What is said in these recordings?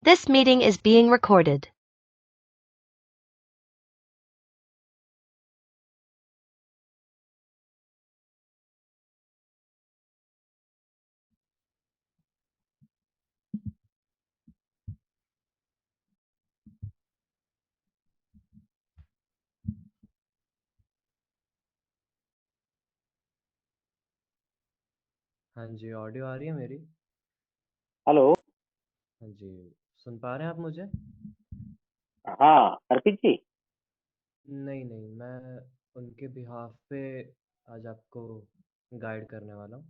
This meeting is being recorded. हाँ जी, audio आ रही है मेरी? हेलो। हाँ जी, सुन पा रहे हैं आप मुझे? हाँ, अर्पित जी। नहीं, नहीं, मैं उनके बिहाफ़ पे आज आपको गाइड करने वाला हूँ।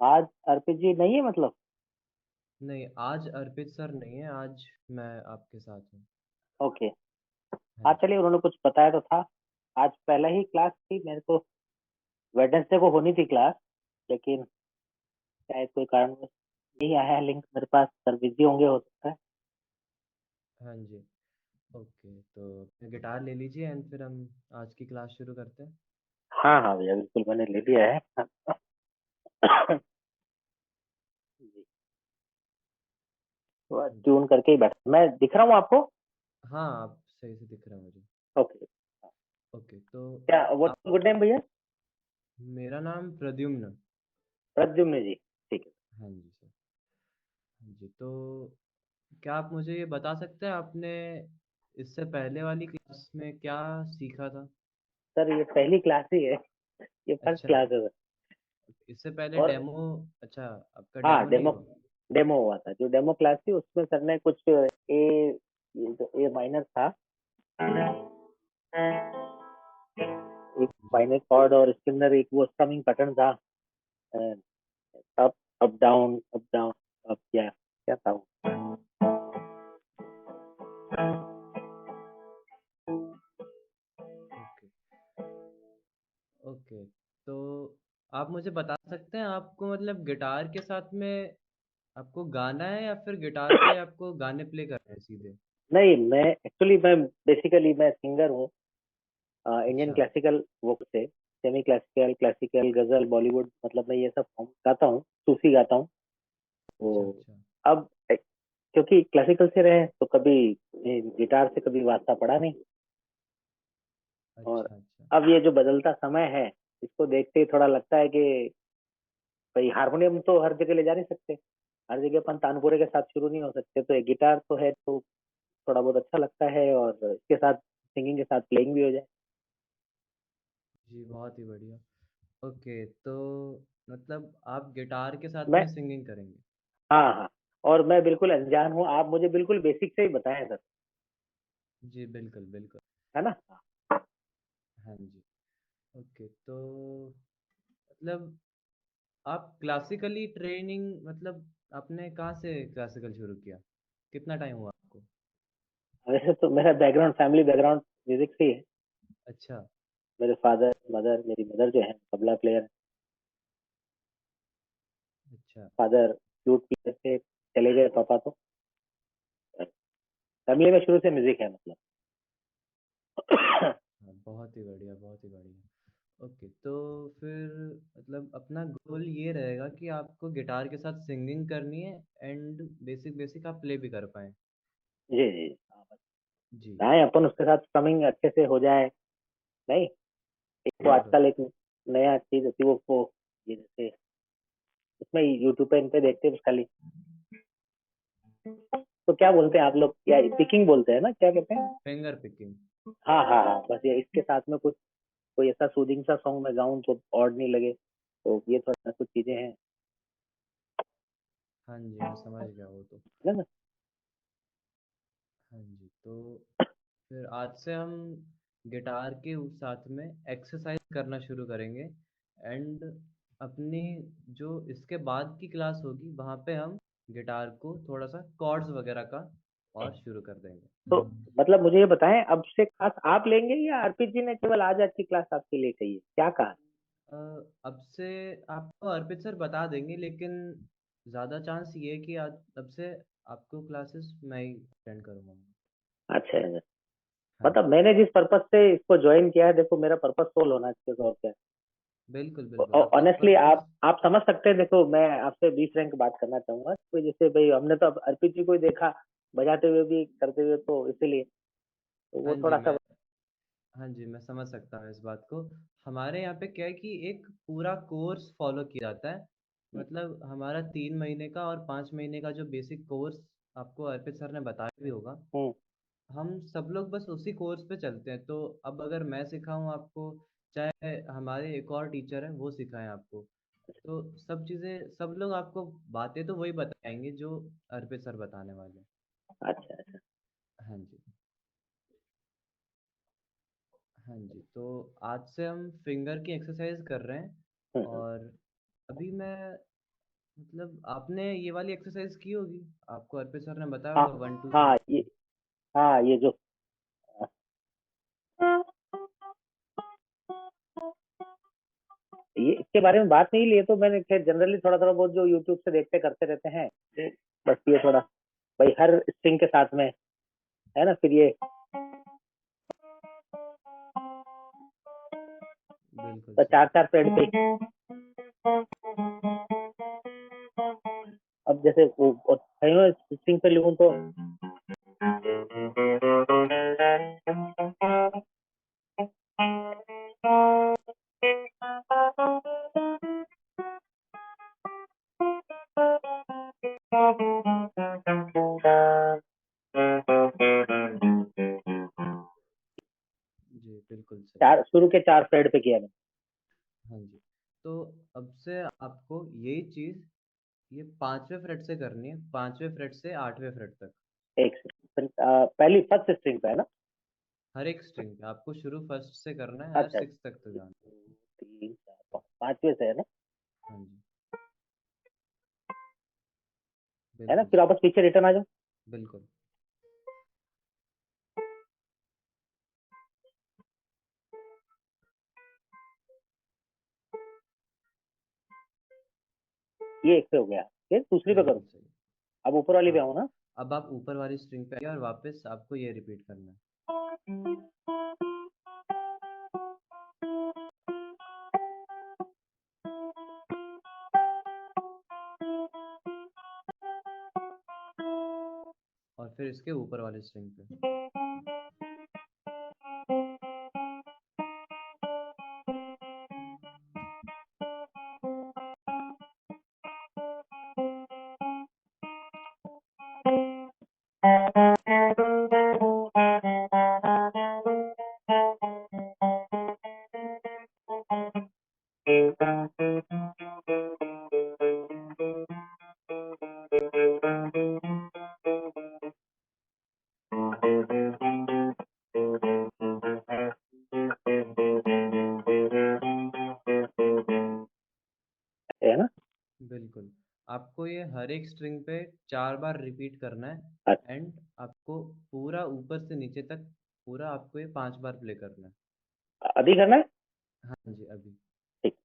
आज अर्पित जी नहीं है मतलब? नहीं, आज अर्पित सर नहीं है, आज मैं आपके साथ हूँ। ओके। हाँ हाँ जी। चलिए, उन्होंने कुछ बताया तो था। आज पहला ही क्लास थी मेरे को। वेडनेसडे को होनी थी क्लास, लेकिन शायद कोई कारण नहीं आया है लिंक मेरे पास। सर बिजी होंगे हो सकता है। हाँ जी, ओके, तो गिटार ले लीजिए एंड फिर हम आज की क्लास शुरू करते हैं। हाँ हाँ भैया, बिल्कुल मैंने ले लिया है। जी। तो हाँ जी। ट्यून करके ही बैठा मैं दिख रहा हूँ आपको। हाँ, आप सही से दिख रहे हैं मुझे। ओके। ओके, तो क्या व्हाट्स आप गुड नेम भैया? मेरा नाम प्रद्युम्न। प्रद्युम्न जी। ठीक है। हाँ जी सर। हाँ जी, तो क्या आप मुझे ये बता सकते हैं आपने इससे पहले वाली क्लास में क्या सीखा था? सर ये पहली क्लास ही है। ये फर्स्ट अच्छा, क्लास है सर। इससे पहले और डेमो। अच्छा, आपका हाँ, डेमो नहीं डेमो हुआ? डेमो हुआ था। जो डेमो क्लास थी उसमें सर ने कुछ ये जो ए माइनर था, एक जी, फाइनल कॉर्ड, और इसके अंदर एक वो स्ट्रमिंग पैटर्न था। Up up down up down up, क्या क्या था वो? Okay, okay. तो आप मुझे बता सकते हैं आपको मतलब गिटार के साथ में आपको गाना है या फिर गिटार पे आपको गाने प्ले करने हैं सीधे? नहीं, मैं बेसिकली मैं सिंगर हूँ। इंडियन अच्छा, क्लासिकल वो से सेमी क्लासिकल, क्लासिकल, गजल, बॉलीवुड, मतलब मैं ये सब गाता हूँ। सूफी गाता हूँ। अच्छा, तो अच्छा, अब क्योंकि क्लासिकल से रहे तो कभी गिटार से कभी वास्ता पड़ा नहीं। और अच्छा, अच्छा। अब ये जो बदलता समय है, इसको देखते ही थोड़ा लगता है कि भाई हारमोनियम तो हर जगह ले जा नहीं सकते। हर जगह अपन तानपुरे के साथ शुरू नहीं हो सकते, तो एक गिटार तो है, तो थोड़ा बहुत अच्छा लगता है, और इसके साथ सिंगिंग के साथ प्लेइंग भी हो जाए। जी, बहुत ही बढ़िया। ओके, तो मतलब आप गिटार के साथ मैं में सिंगिंग करेंगे? हाँ हाँ, और मैं बिल्कुल अनजान हूँ। आप मुझे बिल्कुल बेसिक से ही बताएं सर। जी, बिल्कुल, बिल्कुल। है ना? हाँ जी। ओके, तो मतलब आप क्लासिकली ट्रेनिंग मतलब आपने कहाँ से क्लासिकल शुरू किया? कितना टाइम हुआ आपको? वैसे तो मेरा बैकग्राउंड, फैमिली बैकग्राउंड म्यूजिक से ही है। अच्छा, मेरे फादर मदर, मेरी मदर जो है तबला प्लेयर। अच्छा। फादर फ्लूट प्लेयर से चले गए पापा तो। फैमिली में शुरू से म्यूजिक है मतलब। हाँ, बहुत ही बढ़िया, बहुत ही बढ़िया। ओके, तो फिर मतलब अपना गोल ये रहेगा कि आपको गिटार के साथ सिंगिंग करनी है एंड बेसिक बेसिक आप प्ले भी कर पाएँ। जी जी। जी, गाएं अपन, उसके साथ स्ट्रमिंग अच्छे से हो जाए। नहीं, एक तो बिल्कुल। आजकल एक नया चीज होती है वो ये जैसे उसमें यूट्यूब पे इन पे देखते हैं खाली। तो क्या बोलते हैं आप लोग, क्या पिकिंग बोलते हैं ना, क्या कहते हैं? Finger picking. हाँ हाँ हाँ, बस ये इसके साथ में कुछ कोई ऐसा सूदिंग सा सॉन्ग मैं गाऊं तो ऑड नहीं लगे। तो ये थोड़ा कुछ चीजें हैं। हाँ जी, मैं समझ गया वो तो। है ना? हाँ जी, तो फिर आज से हम गिटार के उस साथ में एक्सरसाइज करना शुरू करेंगे एंड अपनी जो इसके बाद की क्लास होगी वहाँ पे हम गिटार को थोड़ा सा कॉर्ड्स वगैरह का और शुरू कर देंगे। तो मतलब मुझे ये बताएं, अब से क्लास आप लेंगे या अर्पित जी ने केवल आज की क्लास आपके लिए चाहिए, क्या कहा? अ, अब से आपको अर्पित सर बता देंगे लेकिन ज़्यादा चांस ये है कि आज अब से आपको क्लासेस मैं ही अटेंड करूँगा। अच्छा है। हाँ मतलब जी। मैंने जिस पर्पज से इसको ज्वाइन किया है, देखो मेरा पर्पज सोल होना चाहिए और क्या है। बिल्कुल, बिल्कुल। ऑनेस्टली आप समझ सकते हैं। देखो, मैं आपसे बी फ्रैंक बात करना चाहूंगा, तो जैसे भाई हमने तो अब अर्पित जी को ही देखा बजाते हुए भी करते हुए, तो इसीलिए तो हाँ वो जी, थोड़ा सा। हाँ जी, मैं समझ सकता हूँ इस बात को। हमारे यहाँ पे क्या है कि एक पूरा कोर्स फॉलो किया जाता है। मतलब हमारा 3 महीने का और 5 महीने का जो बेसिक कोर्स आपको अर्पित सर ने बताया भी होगा, हम्म। हम सब लोग बस उसी कोर्स पे चलते हैं। तो अब अगर मैं सिखाऊँ आपको, चाहे हमारे एक और टीचर हैं वो सिखाएँ आपको, तो सब चीज़ें सब लोग आपको बातें तो वही बताएँगे जो अर्पित सर बताने वाले हैं। अच्छा अच्छा। हाँ जी। हाँ जी, तो आज से हम फिंगर की एक्सरसाइज कर रहे हैं। हम्म। और अभी मैं मतलब आपने ये वाली एक्सरसाइज की होगी, आपको अर्पित सर ने बताया हाँ होगा 1 2 हाँ 3। ये जो ये इसके बारे में बात नहीं ली है, तो मैंने खैर जनरली थोड़ा थोड़ा बहुत जो यूट्यूब से देखते करते रहते हैं। बस ये थोड़ा भाई हर स्ट्रिंग के साथ में है ना, फिर ये बिल्कुल तो सही। चार चार फ्रेड पे। अब जैसे वो स्ट्रिंग पे लिखूं तो जी, बिल्कुल सही। चार शुरू के चार फ्रेड पे किया हाँ जी, तो अब से आपको यही चीज़ ये 5वें फ्रेट से करनी है, 5वें फ्रेट से 8वें फ्रेट तक। मैंने। एक सेकंड, पहली फर्स्ट स्ट्रिंग पे है ना। हर एक स्ट्रिंग पे आपको शुरू फर्स्ट से करना है, हर अच्छा, 6 तक तो जाना है। 2 3 4 5 पांचवे से है ना। हाँ जी, है ना, बिल्कुल फिर सही। वापस पीछे रिटर्न आ जाओ। बिल्कुल। ये एक पे हो गया, फिर दूसरी पे करो। बिल्कुल सही। अब ऊपर वाली पे हाँ, आओ ना। अब आप ऊपर वाली स्ट्रिंग पे आइए और वापस आपको ये रिपीट करना है। और फिर इसके ऊपर वाली स्ट्रिंग पे। है ना। बिल्कुल। आपको ये हर एक स्ट्रिंग पे 4 बार रिपीट करना अच्छा, है। एंड आपको पूरा ऊपर से नीचे तक पूरा आपको ये 5 बार प्ले करना है। अभी करना है। हाँ जी, अभी। ठीक।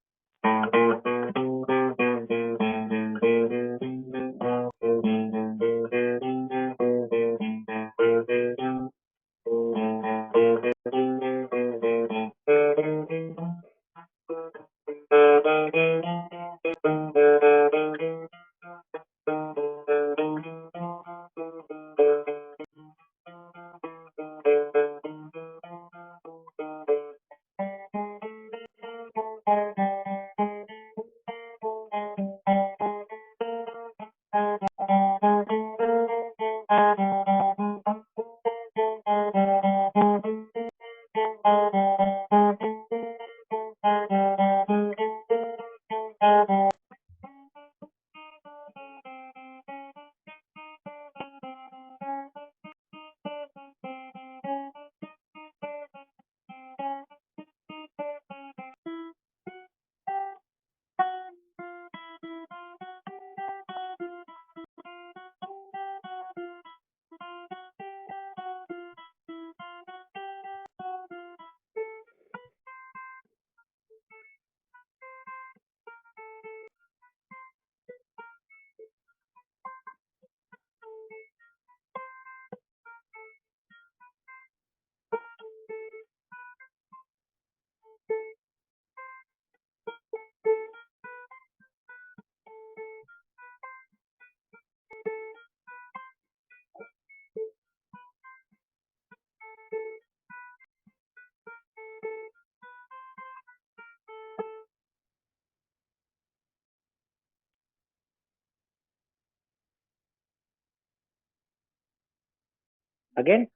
अगेन।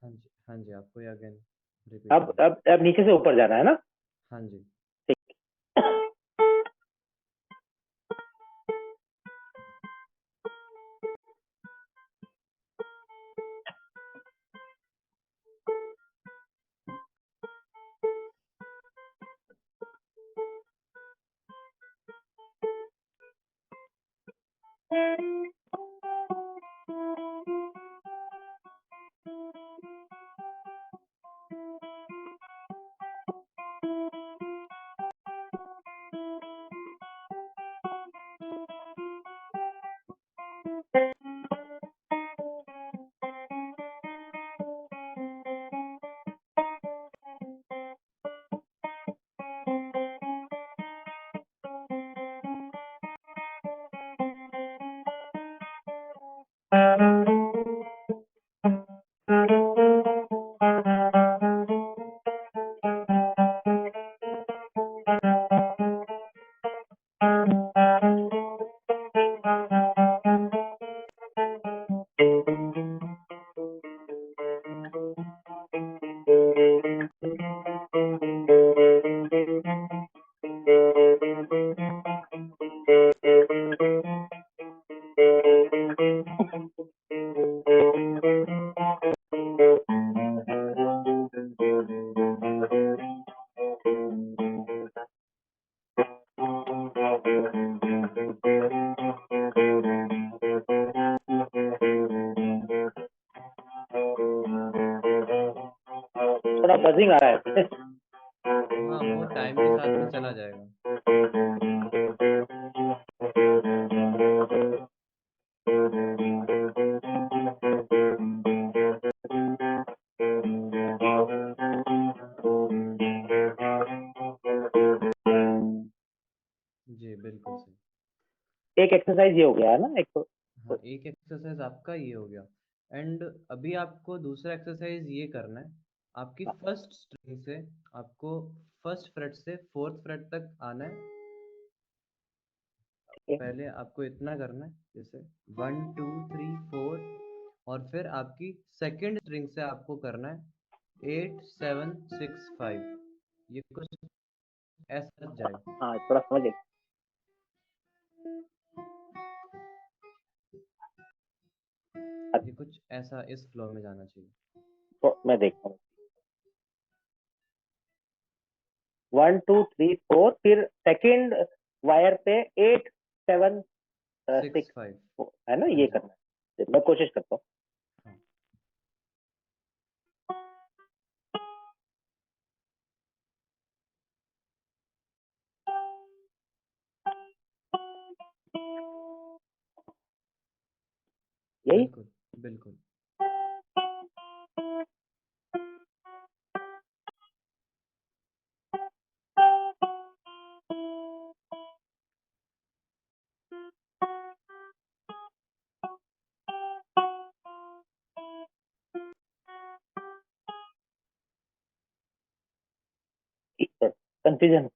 हाँ जी, आपको ये अगेन रिपीट अब करना। अब नीचे से ऊपर जाना है ना? हाँ जी। ठीक। थोड़ा बजिंग आ रहा है। हाँ, वो टाइम के साथ में चला जाएगा। जी, बिल्कुल सही। एक एक्सरसाइज ये हो गया है ना, एक तो। हाँ, एक एक्सरसाइज आपका ये हो गया। एंड अभी आपको दूसरा एक्सरसाइज ये करना है। आपकी फर्स्ट स्ट्रिंग से आपको फर्स्ट फ्रेट से फोर्थ फ्रेट तक आना है। पहले आपको इतना करना है, जैसे 1 2 3 4, और फिर आपकी सेकंड स्ट्रिंग से आपको करना है 8 7 6 5। ये कुछ ऐसा जाएगा। हाँ, थोड़ा समझ गया। ये कुछ ऐसा इस फ्लो में जाना चाहिए। तो मैं देखता हूँ। 1 2 3 4, फिर सेकंड वायर पे 8 7 6 6 5। है ना, हाँ ये जी। करना है। मैं कोशिश करता हूँ। हाँ। यही। बिल्कुल बिल्कुल। कंफ्यूजन।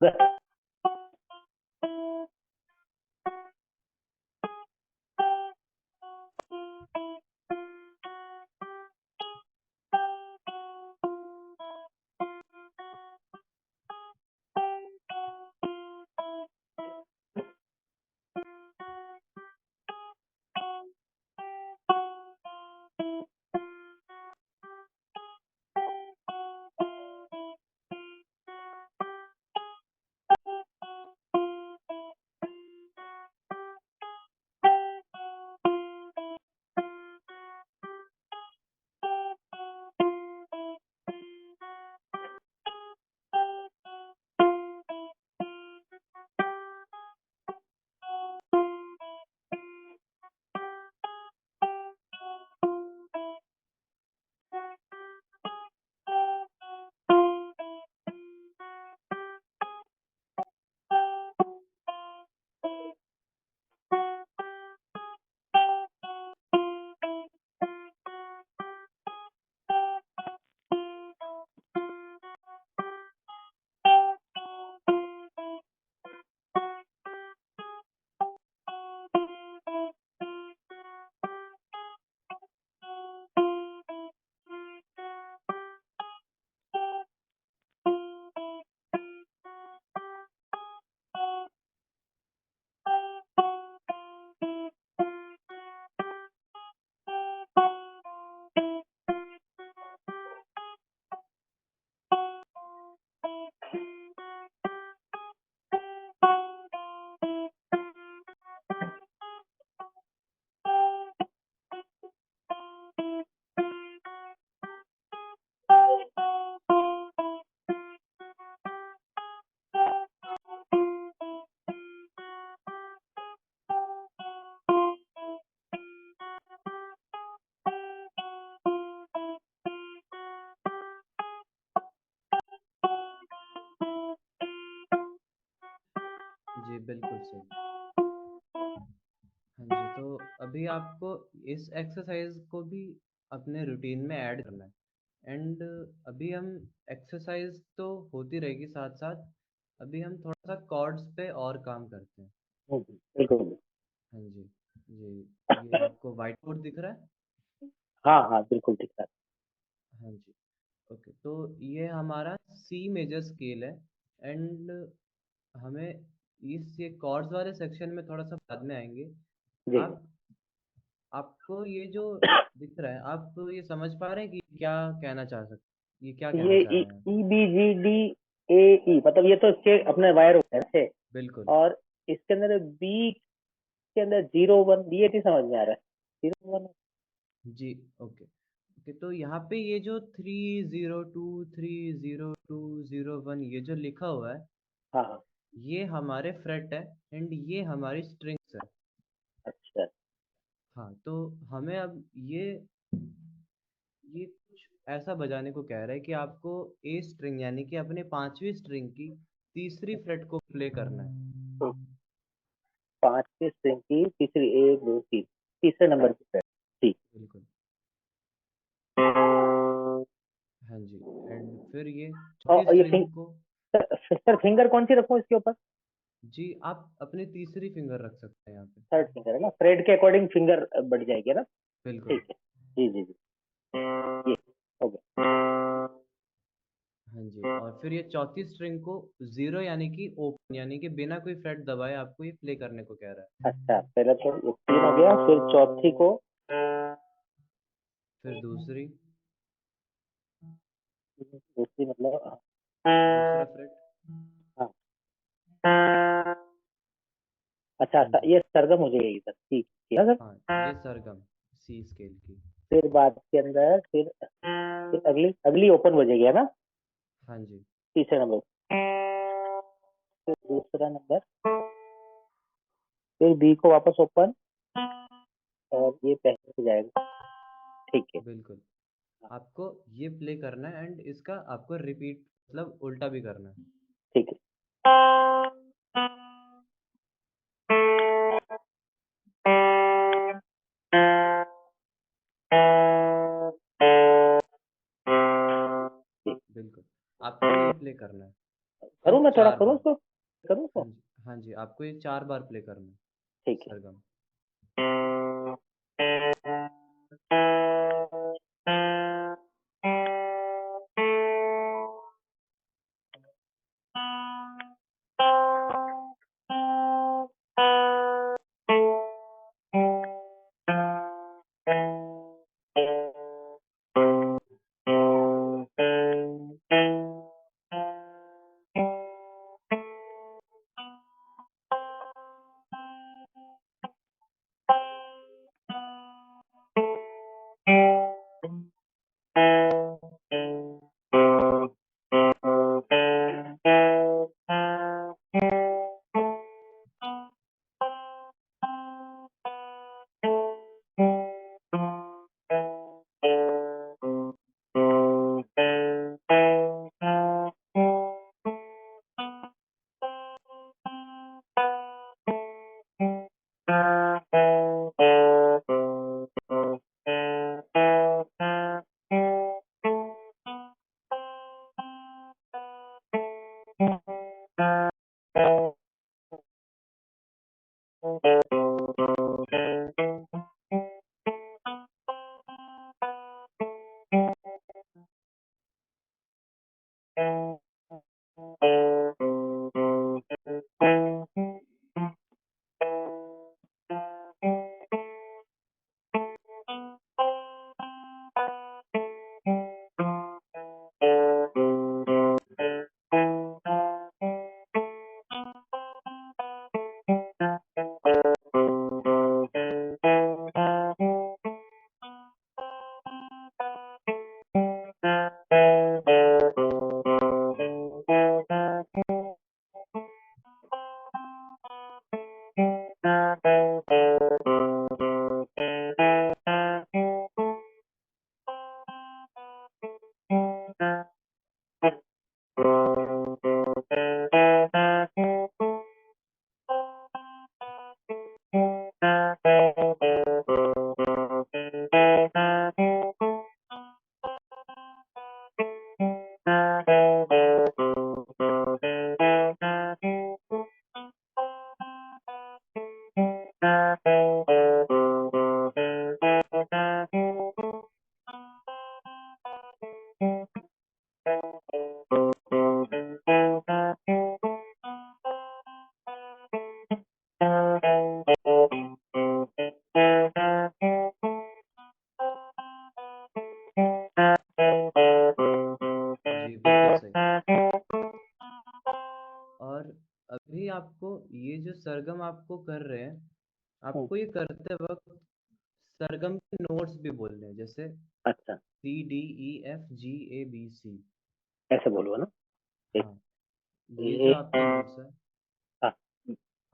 जी, बिल्कुल सही। हाँ जी, तो अभी आपको इस एक्सरसाइज को भी अपने रूटीन में ऐड करना है। एंड अभी हम एक्सरसाइज तो होती रहेगी साथ साथ, अभी हम थोड़ा सा कॉर्ड्स पे और काम करते हैं। बिल्कुल। हाँ जी। जी, ये आपको व्हाइट बोर्ड दिख रहा है? हाँ हाँ, बिल्कुल ठीक है। हाँ जी। ओके, तो ये हमारा सी मेजर स्केल है। एंड हमें ये कॉर्ड्स वाले सेक्शन में थोड़ा सा बाद में आएंगे। जी। आप आपको ये जो दिख रहा है, आप ये समझ पा रहे हैं कि क्या कहना चाह सकते, ये क्या कहना ये चाह रहे हैं? E B G D A ई, मतलब ये तो इसके अपने वायर होते हैं ऐसे। बिल्कुल। और इसके अंदर बी के अंदर 0 1 ये नहीं समझ में आ रहा है। 0 1। जी, ओके। ओके, तो यहाँ पे ये जो 302 302 01 ये जो लिखा हुआ है, हाँ हाँ। ये हमारे फ्रेट है एंड ये हमारी स्ट्रिंग्स है। अच्छा। हाँ, तो हमें अब ये कुछ ऐसा बजाने को कह रहा है कि आपको ए स्ट्रिंग यानी कि अपने पांचवी स्ट्रिंग की तीसरी फ्रेट को प्ले करना है। तो 5 स्ट्रिंग की तीसरी, 1 2 3, तीसरे नंबर की फ्रेट। ठीक। बिल्कुल। हाँ जी, एंड फिर ये चौथी और ये स्ट्रिंग को, सर फिंगर कौन सी रखूं इसके ऊपर? जी आप अपनी तीसरी फिंगर रख सकते हैं यहाँ पे। थर्ड फिंगर है ना, फ्रेट के अकॉर्डिंग फिंगर बढ़ जाएगी ना। बिल्कुल। ठीक है। जी जी जी। ये हो गया। हाँ जी, और फिर ये चौथी स्ट्रिंग को जीरो यानी कि ओपन यानी कि बिना कोई फ्रेट दबाए आपको ये प्ले करने को कह रहा है। अच्छा, पहले तो ये 3 हो गया, फिर चौथी को फिर दूसरी, दूसरी मतलब दूसरा फ्रेट। हाँ। अच्छा हाँ अच्छा, जी। ये सरगम हो जाएगी सर, ठीक है ना सर। हाँ, ये सरगम सी स्केल की। फिर बाद के अंदर फिर अगली अगली ओपन हो जाएगी है ना, हाँ जी। तीसरे नंबर। फिर दूसरा नंबर, फिर बी को वापस ओपन, और ये पहले से जाएगा। ठीक है। बिल्कुल। आपको ये प्ले करना है एंड इसका आपको रिपीट मतलब उल्टा भी करना है। ठीक है। बिल्कुल, आपको ये प्ले करना है करूँ सिर्फ मैं थोड़ा, 4 बार। करूँ हाँ तो। जी। हाँ जी, आपको ये 4 बार प्ले करना है ठीक है। सरगम। सरगम आपको कर रहे हैं, हम्म, आपको ये करते वक्त सरगम के नोट्स भी बोलने हैं, जैसे अच्छा CDEFGABC। ऐसे बोलो ना। एक हाँ, ये जो ए आपके नोट्स है, हाँ,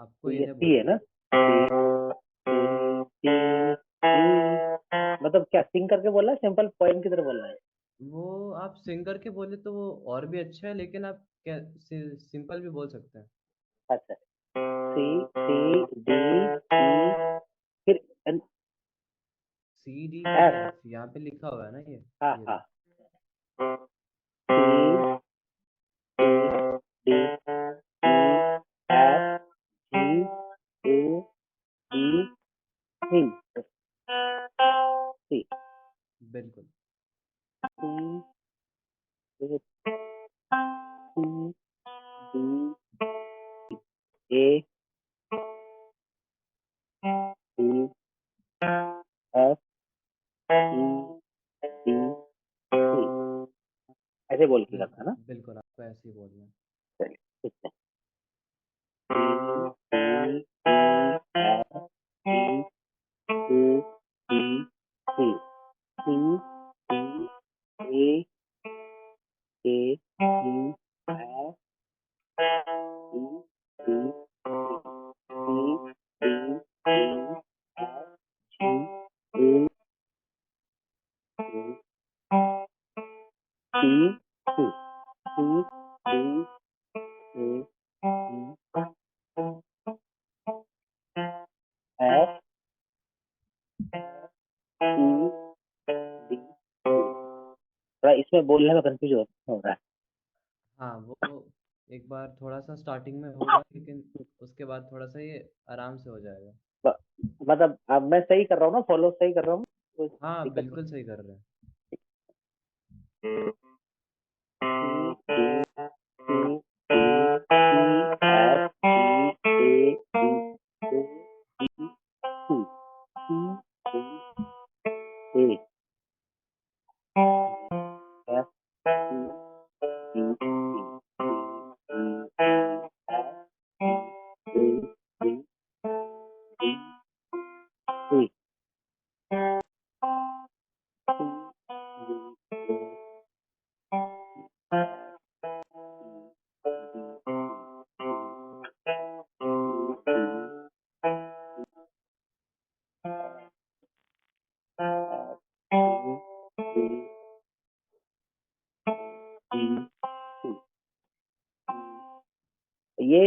आपको ये इन्हें सी है बोलना ना, है। मतलब क्या सिंग करके बोलना है, सिंपल पोएम की तरह बोलना है? वो आप सिंग करके बोले तो वो और भी अच्छा है, लेकिन आप क्या सिंपल भी बोल सकते हैं। अच्छा, सी सी डी ई, फिर एफ। CDEF यहाँ पे लिखा हुआ है ना, हाँ ये हाँ, रहा। C D E F G A B C, C बिल्कुल। C C D A D F E D C, ऐसे बोल के करना है ना? बिल्कुल आपको ऐसे ही बोलना है। चलिए ठीक है। C D E F G A B C, C D A B F E D C D E F G A C C C D A B F E D. थोड़ा इसमें बोलने में कंफ्यूज हो रहा है। हाँ, वो एक बार थोड़ा सा स्टार्टिंग में होगा, लेकिन उसके बाद थोड़ा सा ये आराम से हो जाएगा। मतलब अब मैं सही कर रहा हूँ ना, फॉलो सही कर रहा हूँ, कोई हाँ, दिक्कत बिल्कुल सही कर रहे हैं। नहीं? ये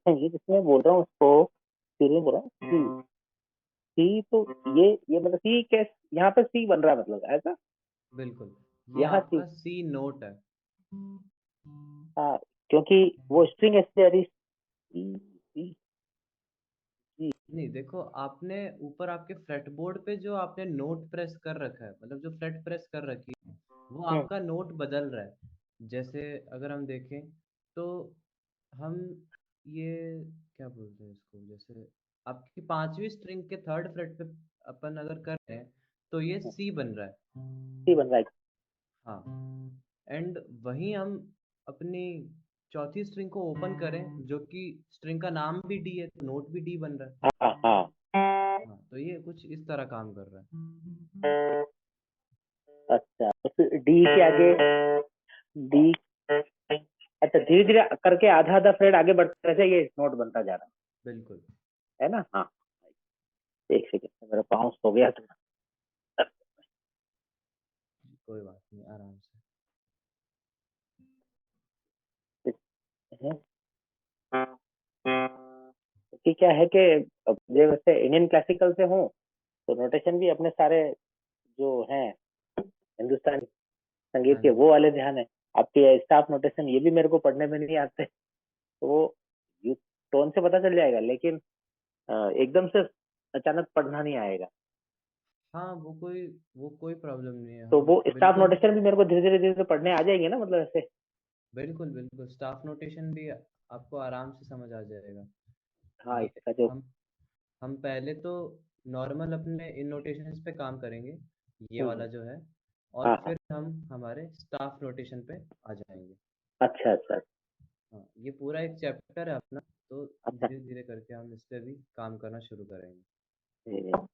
ये जिसमें बोल रहा हूँ उसको सीरियल बोल रहा हूँ, सी सी तो ये मतलब सी कैस, यहाँ पे सी बन रहा है मतलब ऐसा? बिल्कुल, ये यहाँ सी, आपका C नोट है। हाँ, क्योंकि वो स्ट्रिंग ऐसे आ रही, सी सी सी। नहीं, देखो आपने ऊपर आपके फ्रेटबोर्ड पे जो आपने नोट प्रेस कर रखा है, मतलब जो फ्रेट प्रेस कर रखी है, वो आपका नोट बदल रहा है। जैसे अगर हम देखें तो हम ये क्या बोलते हैं इसको, जैसे आपकी 5वीं स्ट्रिंग के 3rd फ्रेट पे अपन अगर कर रहे हैं तो ये C बन रहा है। सी बन रहा है। हाँ, एंड वहीं हम अपनी 4थी स्ट्रिंग को ओपन करें, जो कि स्ट्रिंग का नाम भी D है, तो नोट भी D बन रहा है। हाँ हाँ, हाँ, तो ये कुछ इस तरह काम कर रहा है। अच्छा तो फिर डी के आगे डी, अच्छा धीरे धीरे करके आधा आधा फ्रेड आगे बढ़ते रहे ये नोट बनता जा रहा बिल्कुल। है ना? हाँ, एक सेकंड मेरा बाउंस हो गया था। कोई बात नहीं, आराम से। कि क्या है कि अब ये वैसे इंडियन क्लासिकल से हूँ, तो नोटेशन भी अपने सारे जो हैं हिंदुस्तानी संगीत हाँ के जी। वो वाले ध्यान है। आपके स्टाफ नोटेशन ये भी मेरे को पढ़ने में नहीं आते, तो वो टोन से पता चल जाएगा, लेकिन एकदम से अचानक पढ़ना नहीं आएगा। हाँ, वो कोई प्रॉब्लम नहीं है, तो हम वो स्टाफ बिल्कुल। नोटेशन भी मेरे को धीरे धीरे पढ़ने आ जाएंगे ना, मतलब ऐसे? बिल्कुल बिल्कुल स्टाफ नोटेशन भी आपको आराम से समझ आ जाएगा। हाँ, ये इसका जो, हम पहले तो नॉर्मल अपने इन नोटेशंस पे काम करेंगे, ये वाला जो है, और हाँ हाँ, फिर हम हमारे स्टाफ नोटेशन पे आ जाएंगे। अच्छा अच्छा। हाँ, ये पूरा एक चैप्टर है अपना, तो अच्छा। धीरे धीरे करके हम इस पे भी काम करना शुरू करेंगे। ये-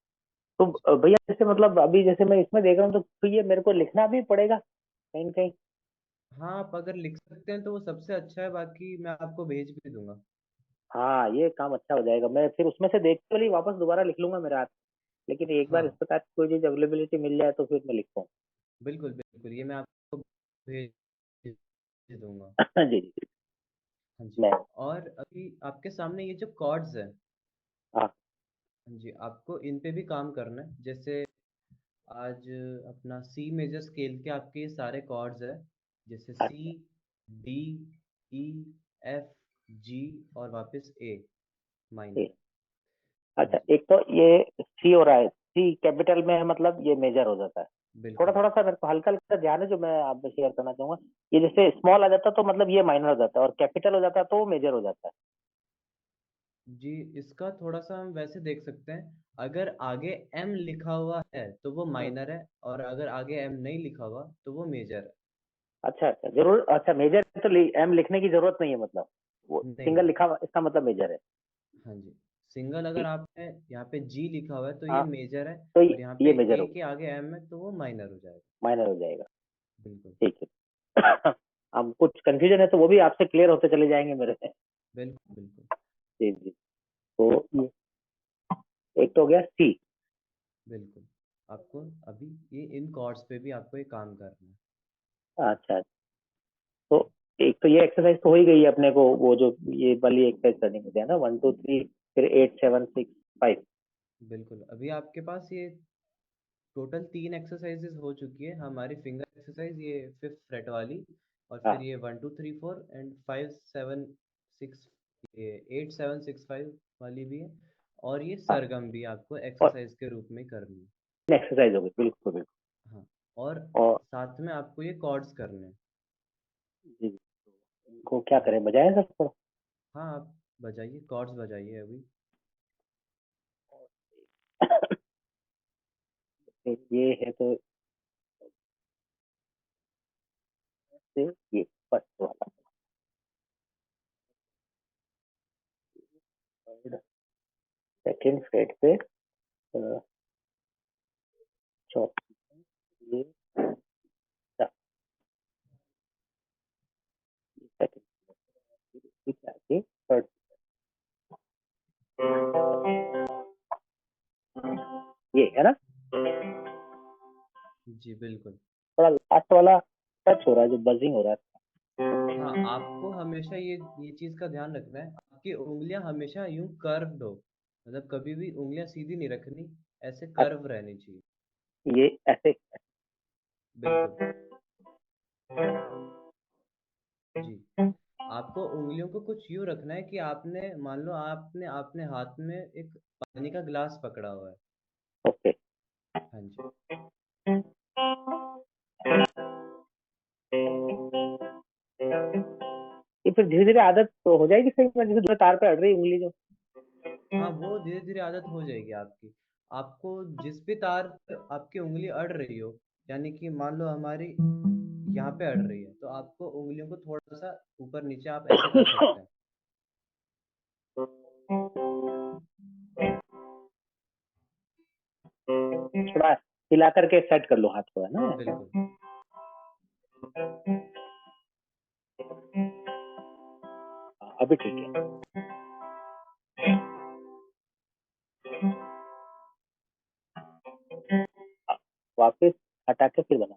तो भैया जैसे मतलब अभी जैसे मैं इसमें देख रहा हूँ तो ये मेरे को लिखना भी पड़ेगा कहीं न कहीं? हाँ, आप अगर लिख सकते हैं तो वो सबसे अच्छा है, बाकी मैं आपको भेज भी दूंगा। हाँ, ये काम अच्छा हो जाएगा। मैं फिर उसमें से देख के ही वापस दोबारा लिख लूंगा मेरे हाथ। लेकिन एक बार इस हाँ, प्रकार की कोई चीज अवेलेबिलिटी मिल जाए तो फिर मैं लिखता हूँ। बिल्कुल बिल्कुल, ये मैं आपको भेज दूंगा। जी जी। हाँ जी। मैं और अभी आपके सामने ये जो कॉर्ड्स है, हाँ हाँ जी, आपको इन पे भी काम करना है। जैसे आज अपना सी मेजर स्केल के आपके ये सारे कॉर्ड्स है, जैसे सी, अच्छा डी, ई, एफ, जी और वापस ए माइनर। ठीक। हाँ अच्छा, जी, एक तो ये सी हो रहा है, सी कैपिटल में है मतलब ये मेजर हो जाता है। थोड़ा बिल्कुल। थोड़ा सा मेरे को हल्का हल्का ध्यान है जो मैं आपसे शेयर करना चाहूंगा। ये जैसे स्मॉल आ जाता तो मतलब ये माइनर हो जाता है और कैपिटल हो जाता तो वो मेजर हो जाता है। जी, इसका थोड़ा सा हम वैसे देख सकते हैं, अगर आगे एम लिखा हुआ है तो वो हम्म, माइनर है, और अगर आगे एम नहीं लिखा हुआ तो वो मेजर है। अच्छा अच्छा जरूर। अच्छा मेजर तो एम लिखने की जरूरत नहीं है मतलब वो नहीं सिंगल नहीं, लिखा हुआ इसका मतलब मेजर है। हाँ जी, सिंगल अगर ठीक। आपने यहाँ पे जी लिखा हुआ है तो ये हाँ मेजर है, तो और यहाँ पे ये मेजर ए हो के आगे एम है तो वो माइनर हो जाएगा। माइनर हो जाएगा। बिल्कुल ठीक है। अब कुछ कंफ्यूजन है तो वो भी आपसे क्लियर होते चले जाएंगे मेरे से। बिल्कुल बिल्कुल। जी जी। तो ये एक तो हो गया सी। बिल्कुल, आपको अभी ये इन कॉर्ड्स पे भी आपको ये काम करना है। अच्छा। तो एक तो ये एक्सरसाइज तो हो ही गई है अपने को वो जो ये वाली एक्सरसाइज करनी मुझे है ना 1 2 3 फिर 8 7 6 5। बिल्कुल, अभी आपके पास ये टोटल 3 एक्सरसाइजेज हो चुकी है। हमारी फिंगर एक्सरसाइज ये 5th फ्रेट वाली, और फिर हाँ ये 1 2 3 4 एंड 5 7 6, ये 8 7 6 5 वाली भी है, और ये हाँ। सरगम भी आपको और एक्सरसाइज के रूप में करनी है। एक्सरसाइज हो गई बिल्कुल बिल्कुल। हाँ, और और साथ में आपको ये कॉर्ड्स करने हैं। जी जी, इनको क्या हाँ, करें बजाय सबको? हाँ, आप बजाइए, कॉर्ड्स बजाइए अभी। ये है तो से ये फर्स्ट वाला सेकंड फ्रेट पे चौथा ये सेकंड आगे थर्ड ये है ना। जी बिल्कुल। थोड़ा लास्ट वाला टच हो रहा है जो बजिंग हो रहा है। हाँ, आपको हमेशा ये चीज का ध्यान रखना है, आपकी उंगलियां हमेशा यूं कर्व्ड हो, मतलब कभी भी उंगलियां सीधी नहीं रखनी, ऐसे कर्व रहनी चाहिए। ये ऐसे बिल्कुल। जी, आपको उंगलियों को कुछ यूं रखना है कि आपने मान लो आपने आपने हाथ में एक पानी का गिलास पकड़ा हुआ है। ओके। हाँ जी। ये फिर धीरे धीरे आदत तो हो जाएगी सही में जैसे दूसरे तार पे अड़ रही उंगली जो। हाँ, वो धीरे धीरे आदत हो जाएगी आपकी। आपको जिस भी तार पे आपकी उंगली अड़ रही हो, यानी कि मान लो हमारी यहाँ पे अड़ रही है, तो आपको उंगलियों को थोड़ा सा ऊपर नीचे आप ऐसे कर सकते हैं। थोड़ा हिला करके सेट कर लो हाथ को है ना। बिल्कुल। अभी ठीक है। वापस हटा के फिर बना।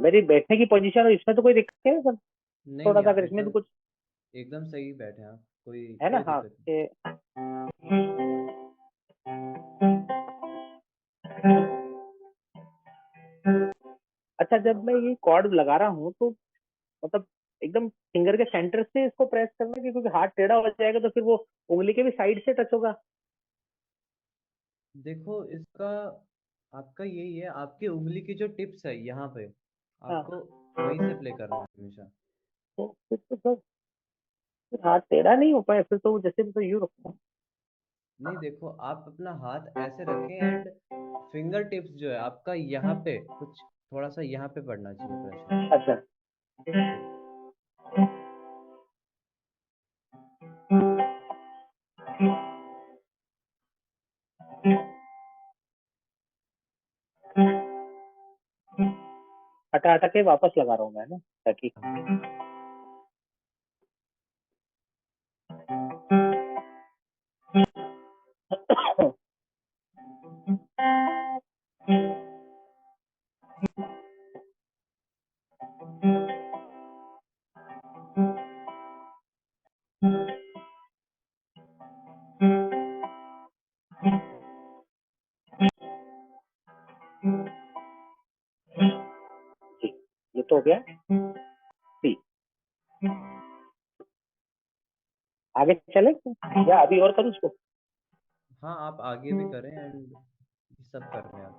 मेरी बैठने की पोजीशन और इसमें तो कोई दिक्कत नहीं है सर? नहीं थोड़ा नहीं, सा आप अगर इसमें भी एकदम कुछ एकदम सही बैठे हैं आप, कोई है ना। कोई हाँ दिक्कत नहीं। ये अच्छा जब मैं ये कॉर्ड लगा रहा हूँ तो मतलब एकदम फिंगर के सेंटर से इसको प्रेस करना है क्योंकि हाथ टेढ़ा हो जाएगा तो फिर वो उंगली के भी साइड से टच होगा। देखो इसका आपका यही है, आपकी उंगली की जो टिप्स है यहाँ पे, हाँ, आपको वहीं से प्ले करना है हमेशा। तो फिर हाथ टेढ़ा नहीं हो पाया, फिर तो वो जैसे भी तो यूँ रखूँ। नहीं देखो, आप अपना हाथ ऐसे रखें एंड फिंगर टिप्स जो है आपका यहाँ पे कुछ थोड़ा सा यहाँ पे पड़ना चाहिए प्रेशर। अच्छा। हटा-हटा के वापस लगा रहा हूँ मैं ना, ताकि जी, ये तो हो गया। सी, आगे चलें या अभी और करूँ इसको? हाँ, आप आगे भी करें एंड सब कर रहे हैं आप।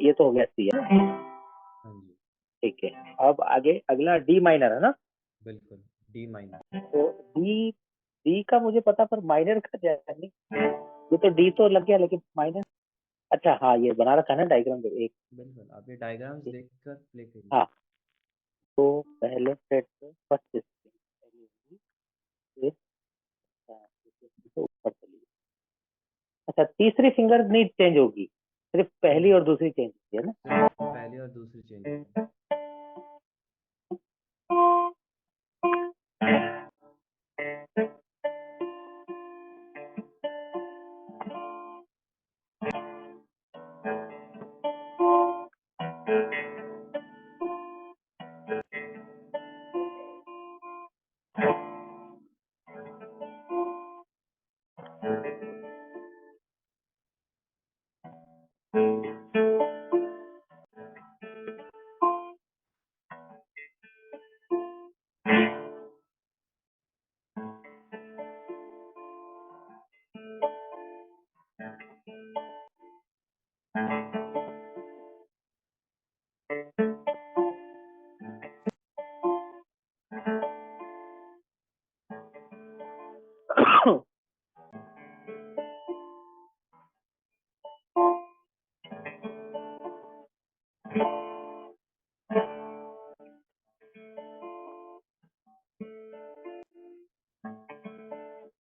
ये तो हो गया सी है ना? हाँ जी, ठीक है। अब आगे अगला डी माइनर है ना? बिल्कुल, डी माइनर। तो डी डी का मुझे पता, पर माइनर का नहीं। ये तो डी तो लग गया, लेकिन माइनर। अच्छा हाँ, ये बना रखा है ना डायग्राम पे एक। बिल्कुल, आप ये डायग्राम्स देखकर प्ले करिए। हाँ, तो पहले सेट पे फर्स्ट स्ट्रिंग पहली होगी, फिर तो ऊपर चली। अच्छा, तीसरी फिंगर नहीं चेंज होगी, सिर्फ पहली नहीं, और दूसरी चेंज होती है ना? सिर्फ पहली और दूसरी चेंज होगी।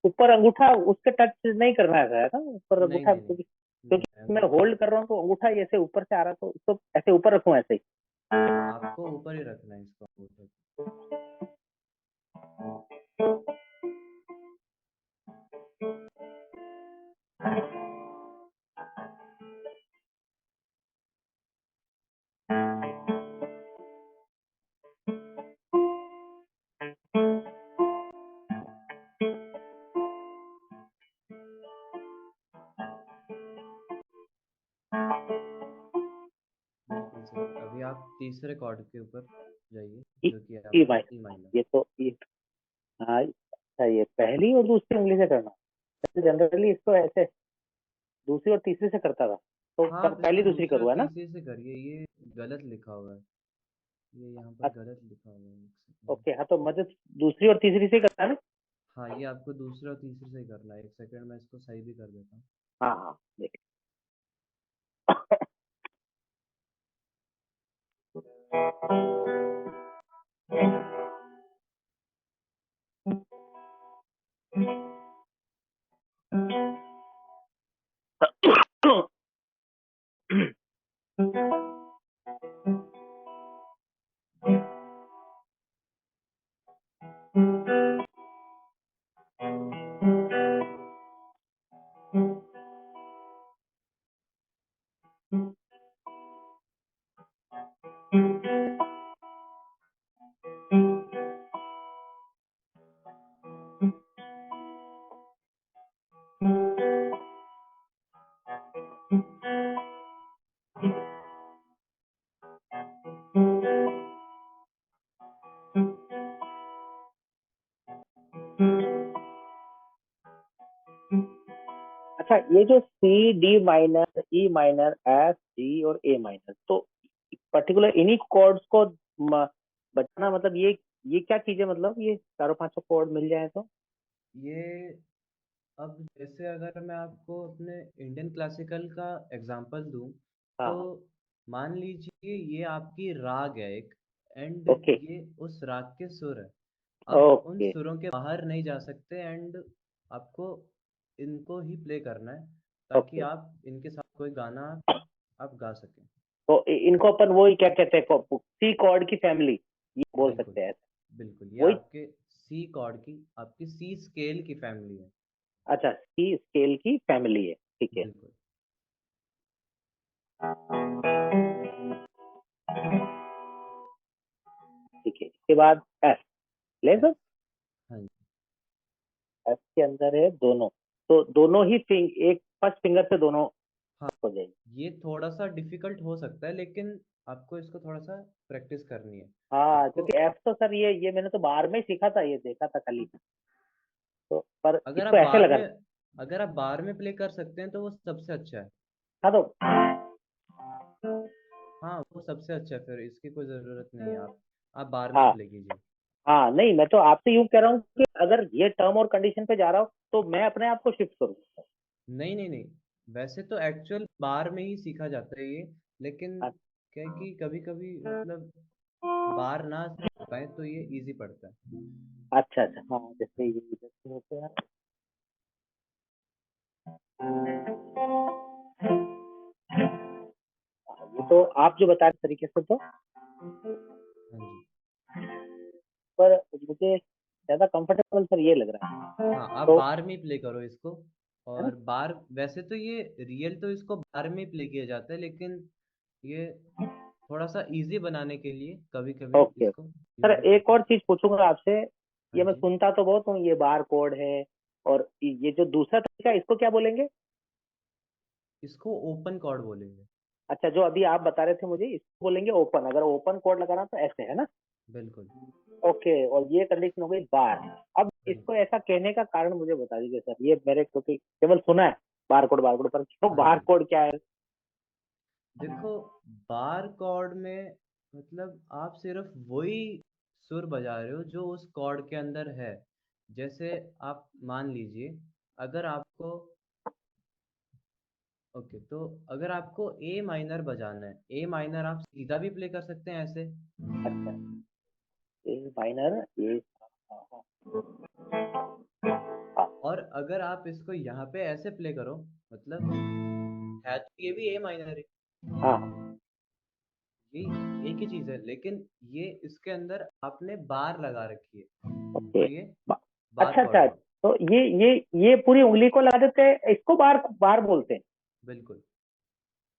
ऊपर अंगूठा उसके टच नहीं करना है ना, ऊपर नहीं अंगूठा, नहीं नहीं, क्योंकि मैं अंगूठा होल्ड कर रहा हूँ तो अंगूठा ऐसे ऊपर से आ रहा, तो इसको ऐसे ऊपर रखूं ऐसे ही। आपको ऊपर ही रखना है इसको अंगूठे को। बिल्कुल सही। अभी आप तीसरे कॉर्ड के ऊपर जाइए, ई जो कि ई आपका ई माइनर, माइनर। ये तो ई। हाँ, अच्छा, ये पहली और दूसरी उंगली से करना। जनरली इसको ऐसे दूसरी और तीसरी से करता था, तो हाँ, आप इसको पहली दूसरी दूसरे और करूँ है ना? तीसरे से करिए, ये गलत लिखा हुआ है। ये यहाँ पर अच्छा, गलत लिखा हुआ है, एक सेकंड। ओके, हाँ, तो मुझे दूसरी और तीसरी से ही करना है ना? हाँ, ये आपको दूसरे और तीसरे से ही करना है। एक सेकंड, मैं इसको सही भी कर देता हूँ। हाँ हाँ, देख। अच्छा, ये जो C D minor, E minor, F, G और ए माइनर, तो पर्टिकुलर इन्हीं कॉर्ड्स को बचाना, मतलब ये क्या चीजें, मतलब ये चारों पांचों कॉर्ड मिल जाए तो? ये अब जैसे अगर मैं आपको अपने इंडियन क्लासिकल का एग्जांपल दूं, तो हाँ। मान लीजिए ये आपकी राग है एक, एंड ओके। ये उस राग के सुर है। अब उन ओके। सुरों के बाहर नहीं जा सकते, एंड आपको इनको ही प्ले करना है ताकि ओके। आप इनके साथ कोई गाना आप गा सकें। तो इनको अपन वही क्या कहते हैं, सी कॉर्ड की फैमिली, ये बोल बिल्कुल, सकते हैं ऐसे? बिल्कुल, ये वही। आपके सी कॉर्ड की, आपकी सी स्केल की फैमिली है। अच्छा, सी स्केल की फैमिली है, ठीक है। बिल्कुल। ठीक है, इसके बाद एफ, ले एफ। सर। हाँ जी। एफ के अंदर है दोनों, तो दोनों ही एक फर्स्ट फिंगर से दोनों हाँ, हो जाएगी। ये थोड़ा सा डिफिकल्ट हो सकता है, लेकिन आपको इसको थोड़ा सा प्रैक्टिस करनी है हाँ, आपको। क्योंकि एफ तो सर ये मैंने तो बाहर में ही सीखा था, ये देखा था खाली, तो पर अगर आप इसको ऐसे बार लगा। में अगर आप बार में प्ले कर सकते हैं तो वो सबसे अच्छा है। हाँ तो हाँ, वो सबसे अच्छा है, फिर इसकी कोई ज़रूरत नहीं है। आप बार में ही हाँ। प्ले कीजिए। हाँ, नहीं, मैं तो आपसे यूं कह रहा हूँ कि अगर ये टर्म और कंडीशन पे जा रहा हूँ तो मैं अपने आप को शिफ्ट करूँ। नहीं, नहीं, नहीं, वैसे तो एक्चुअल बार में ही सीखा जाता है ये, लेकिन क्या है कि कभी-कभी मतलब बार ना सीख पाए तो ये इजी पड़ता है। अच्छा अच्छा, हाँ, जैसे ये इधर से होते हैं। ये तो आप जो बता रहे तरीके से तो, हाँ जी। पर मुझे ज्यादा कंफर्टेबल सर ये लग रहा है, हाँ, आप तो बार में ही प्ले करो इसको। है ना? और बार वैसे तो ये रियल तो इसको बार में ही प्ले किया जाता है, लेकिन ये थोड़ा सा इजी बनाने के लिए कभी-कभी ओके। इसको सर, यूज भी एक करते हैं। और चीज पूछूंगा आपसे, हाँ ये मैं जी। सुनता तो बहुत हूँ, ये बार कोड है, और ये जो दूसरा तरीका है, इसको क्या बोलेंगे? इसको ओपन कॉर्ड बोलेंगे। अच्छा, जो अभी आप बता रहे थे मुझे, इसको बोलेंगे ओपन, अगर ओपन कोड लगाना तो ऐसे है ना? बिल्कुल, ओके, और ये कंडीशन हो गई बार। अब इसको बिल्कुल। ऐसा कहने का कारण मुझे बता दीजिए सर, ये मेरे, क्योंकि केवल सुना है बार कोड, पर क्यों हाँ बार जी। कोड क्या है? देखो, बार कॉर्ड में मतलब आप सिर्फ वही सुर बजा रहे हो जो उस कॉर्ड के अंदर है। जैसे आप मान लीजिए, अगर आपको ओके, तो अगर आपको ए माइनर बजाना है, ए माइनर आप सीधा भी प्ले कर सकते हैं ऐसे। अच्छा, ए माइनर, ए, हाँ और अगर आप इसको यहाँ पे ऐसे प्ले करो, मतलब है तो ये भी ए माइनर है, हाँ। ये एक ही चीज है, लेकिन ये इसके अंदर आपने बार लगा रखी है, ओके। तो ये बा- बार अच्छा कॉर्ड अच्छा, हुआ। तो ये पूरी उंगली को लगा देते हैं, इसको बार बार बोलते हैं? बिल्कुल।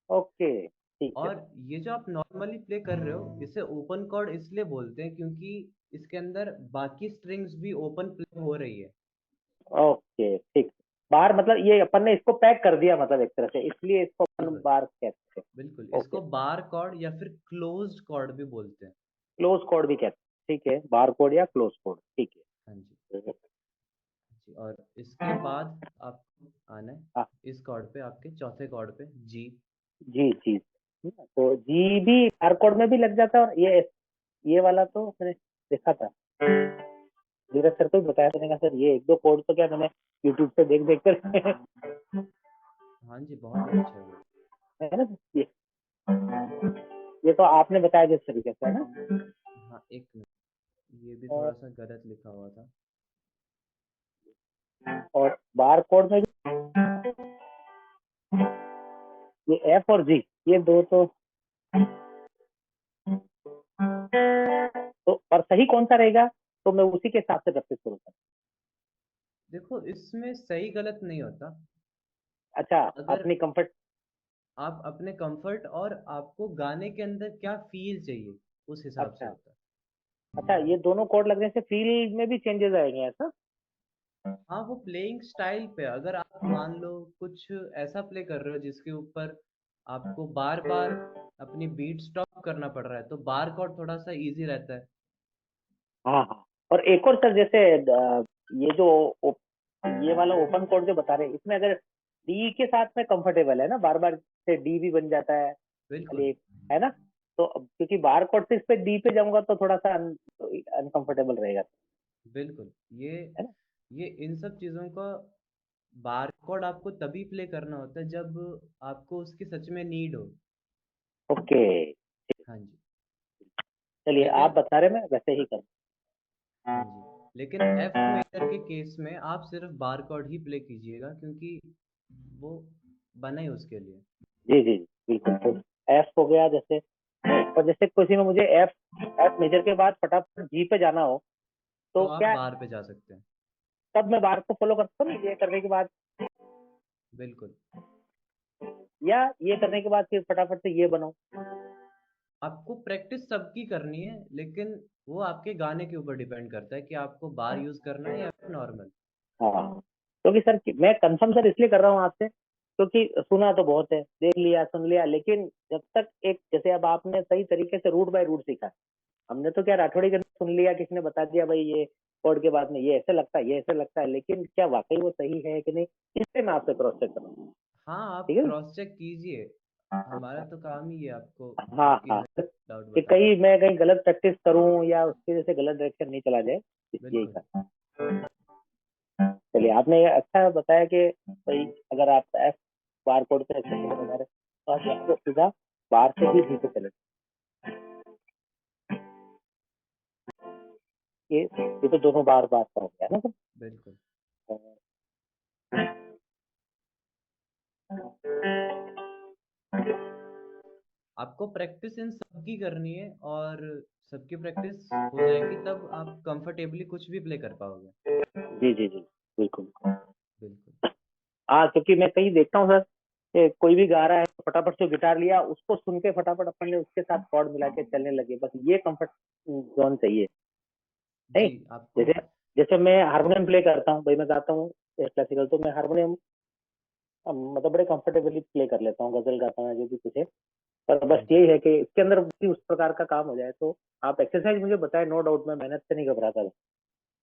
ओके, ठीक है। और ये जो आप नॉर्मली प्ले कर रहे हो, इसे ओपन कॉर्ड इसलिए बोलते हैं क्योंकि इसके अंदर बाकी स्ट्रिंग्स भी ओपन प्ले हो रही है। ओके, ठीक। बार मतलब ये अपन ने इसको पैक कर दिया, मतलब एक तरह से, इसलिए इसको अपन बिल्कुल, बार कहते बिल्कुल, हैं। ओके। इसको बार कॉर्ड या फिर क्लोज्ड कॉर्ड भी बोलते हैं। क्लोज कोड भी कहते हैं, ठीक है, बार कोड या क्लोज कोड, ठीक हाँ जी। है। जी, और इसके बाद आपको आना है हाँ, इस कॉर्ड पे, आपके चौथे कॉर्ड पे, जी। जी जी, तो जी भी बार कोड में भी लग जाता है, और ये वाला तो मैंने देखा था, धीरज सर को भी बताया था, मैंने कहा सर ये एक दो कोड तो क्या मैंने यूट्यूब से देख देख कर हाँ जी, बहुत ही अच्छा है वो। है ना? ये तो आपने बताया जिस तरीके से, है ना? हाँ, एक मिनट, ये भी थोड़ा और सा गलत लिखा हुआ था। और बार कोड में भी ये एफ और जी, ये दो तो पर सही कौन सा रहेगा, तो मैं उसी के हिसाब से प्रैक्टिस करूंगा। देखो, इसमें सही गलत नहीं होता। अच्छा, अगर अपनी कंफर्ट। आप अपने कंफर्ट और आपको गाने के अंदर क्या फील चाहिए, उस हिसाब से अच्छा होता है। अच्छा, ये दोनों कोड लगने से फील में भी चेंजेस आएंगे, ऐसा? हाँ, वो प्लेइंग स्टाइल पे, अगर आप मान लो कुछ ऐसा प्ले कर रहे हो जिसके ऊपर आपको बार बार अपनी बीट स्टॉप करना पड़ रहा है, तो बार कॉर्ड थोड़ा सा इजी रहता है। हाँ हाँ, और एक और सर, जैसे ये जो ये वाला ओपन कोड जो बता रहे हैं, इसमें अगर डी के साथ में कंफर्टेबल है ना, बार बार से डी भी बन जाता है बिल्कुल खाली, है ना। तो क्योंकि बार कोड से इस पे डी पे जाऊंगा तो थोड़ा सा अनकंफर्टेबल रहेगा, बिल्कुल। ये है ना। ये इन सब चीज़ों का बारकोड आपको तभी प्ले करना होता है जब आपको उसकी सच में नीड हो। ओके, हाँ जी। चलिए आप लेकिन बता रहे, मैं वैसे ही करूँ। हाँ जी, लेकिन एफ मेजर के केस में आप सिर्फ बारकोड ही प्ले कीजिएगा क्योंकि वो बना ही उसके लिए। जी जी जी, बिल्कुल। तो एफ हो गया जैसे, और जैसे किसी में मुझे एफ एफ मेजर के बाद फटाफट जी पे जाना हो, तो तो आप क्या बार पे जा सकते हैं। तब मैं बार को फॉलो करता हूँ ये करने के बाद, बिल्कुल। या ये करने के बाद फिर फटाफट से ये बनाऊं। आपको प्रैक्टिस सबकी करनी है, लेकिन वो आपके गाने के ऊपर डिपेंड करता है कि आपको बार यूज़ करना है या फिर नॉर्मल। हाँ, क्योंकि सर मैं कंफर्म सर इसलिए कर रहा हूँ आपसे, क्योंकि सुना तो बहुत है, देख लिया सुन लिया, लेकिन जब तक एक जैसे अब आपने सही तरीके से रूट बाय रूट सीखा, हमने तो क्या राठौड़ी का सुन लिया, किसी ने बता दिया भाई ये कोड के बाद में ये ऐसे लगता है, ये ऐसे लगता है, लेकिन क्या वाकई वो सही है कि नहीं, इससे मैं आपसे क्रॉस चेक करूँ। हाँ, आप ठीक है। क्रॉस चेक कीजिए। हमारा तो काम ही है आपको हाँ आपकी हाँ, डाउट कि बताना। कहीं मैं कहीं गलत प्रैक्टिस करूं या उसकी वजह से गलत डायरेक्शन नहीं चला जाए, इसलिए ही बिल्कुल। कर। चलिए आपने ये अच्छा बताया कि भाई अगर आप एफ बार कोड पे एक्सेप्ट बना रहे तो आप यहाँ पे सीधा बार से ही जी पे चले। ये तो दोनों बार बार का हो गया ना बिल्कुल। सर। आपको प्रैक्टिस इन सबकी करनी है, और सबकी प्रैक्टिस हो जाएगी तब आप कंफर्टेबली कुछ भी प्ले कर पाओगे। जी जी जी, बिल्कुल। बिल्कुल। हाँ, क्योंकि मैं कहीं देखता हूँ सर कि कोई भी गा रहा है तो फटाफट से गिटार लिया, उसको सुन के फटाफट अपन ने उसके साथ कॉर्ड मिला के चलने लगे, बस ये कंफर्ट जोन चाहिए। नहीं, जी, आपको जैसे जैसे मैं हारमोनियम प्ले करता हूँ भाई, मैं गाता हूँ क्लासिकल, तो मैं हारमोनियम मतलब बड़े कंफर्टेबली प्ले कर लेता हूँ, गजल गाता हूँ जो भी कुछ है। पर हाँ बस जी। यही है कि इसके अंदर भी उस प्रकार का काम हो जाए तो आप एक्सरसाइज मुझे बताए, नो डाउट मैं मेहनत से नहीं घबराता था,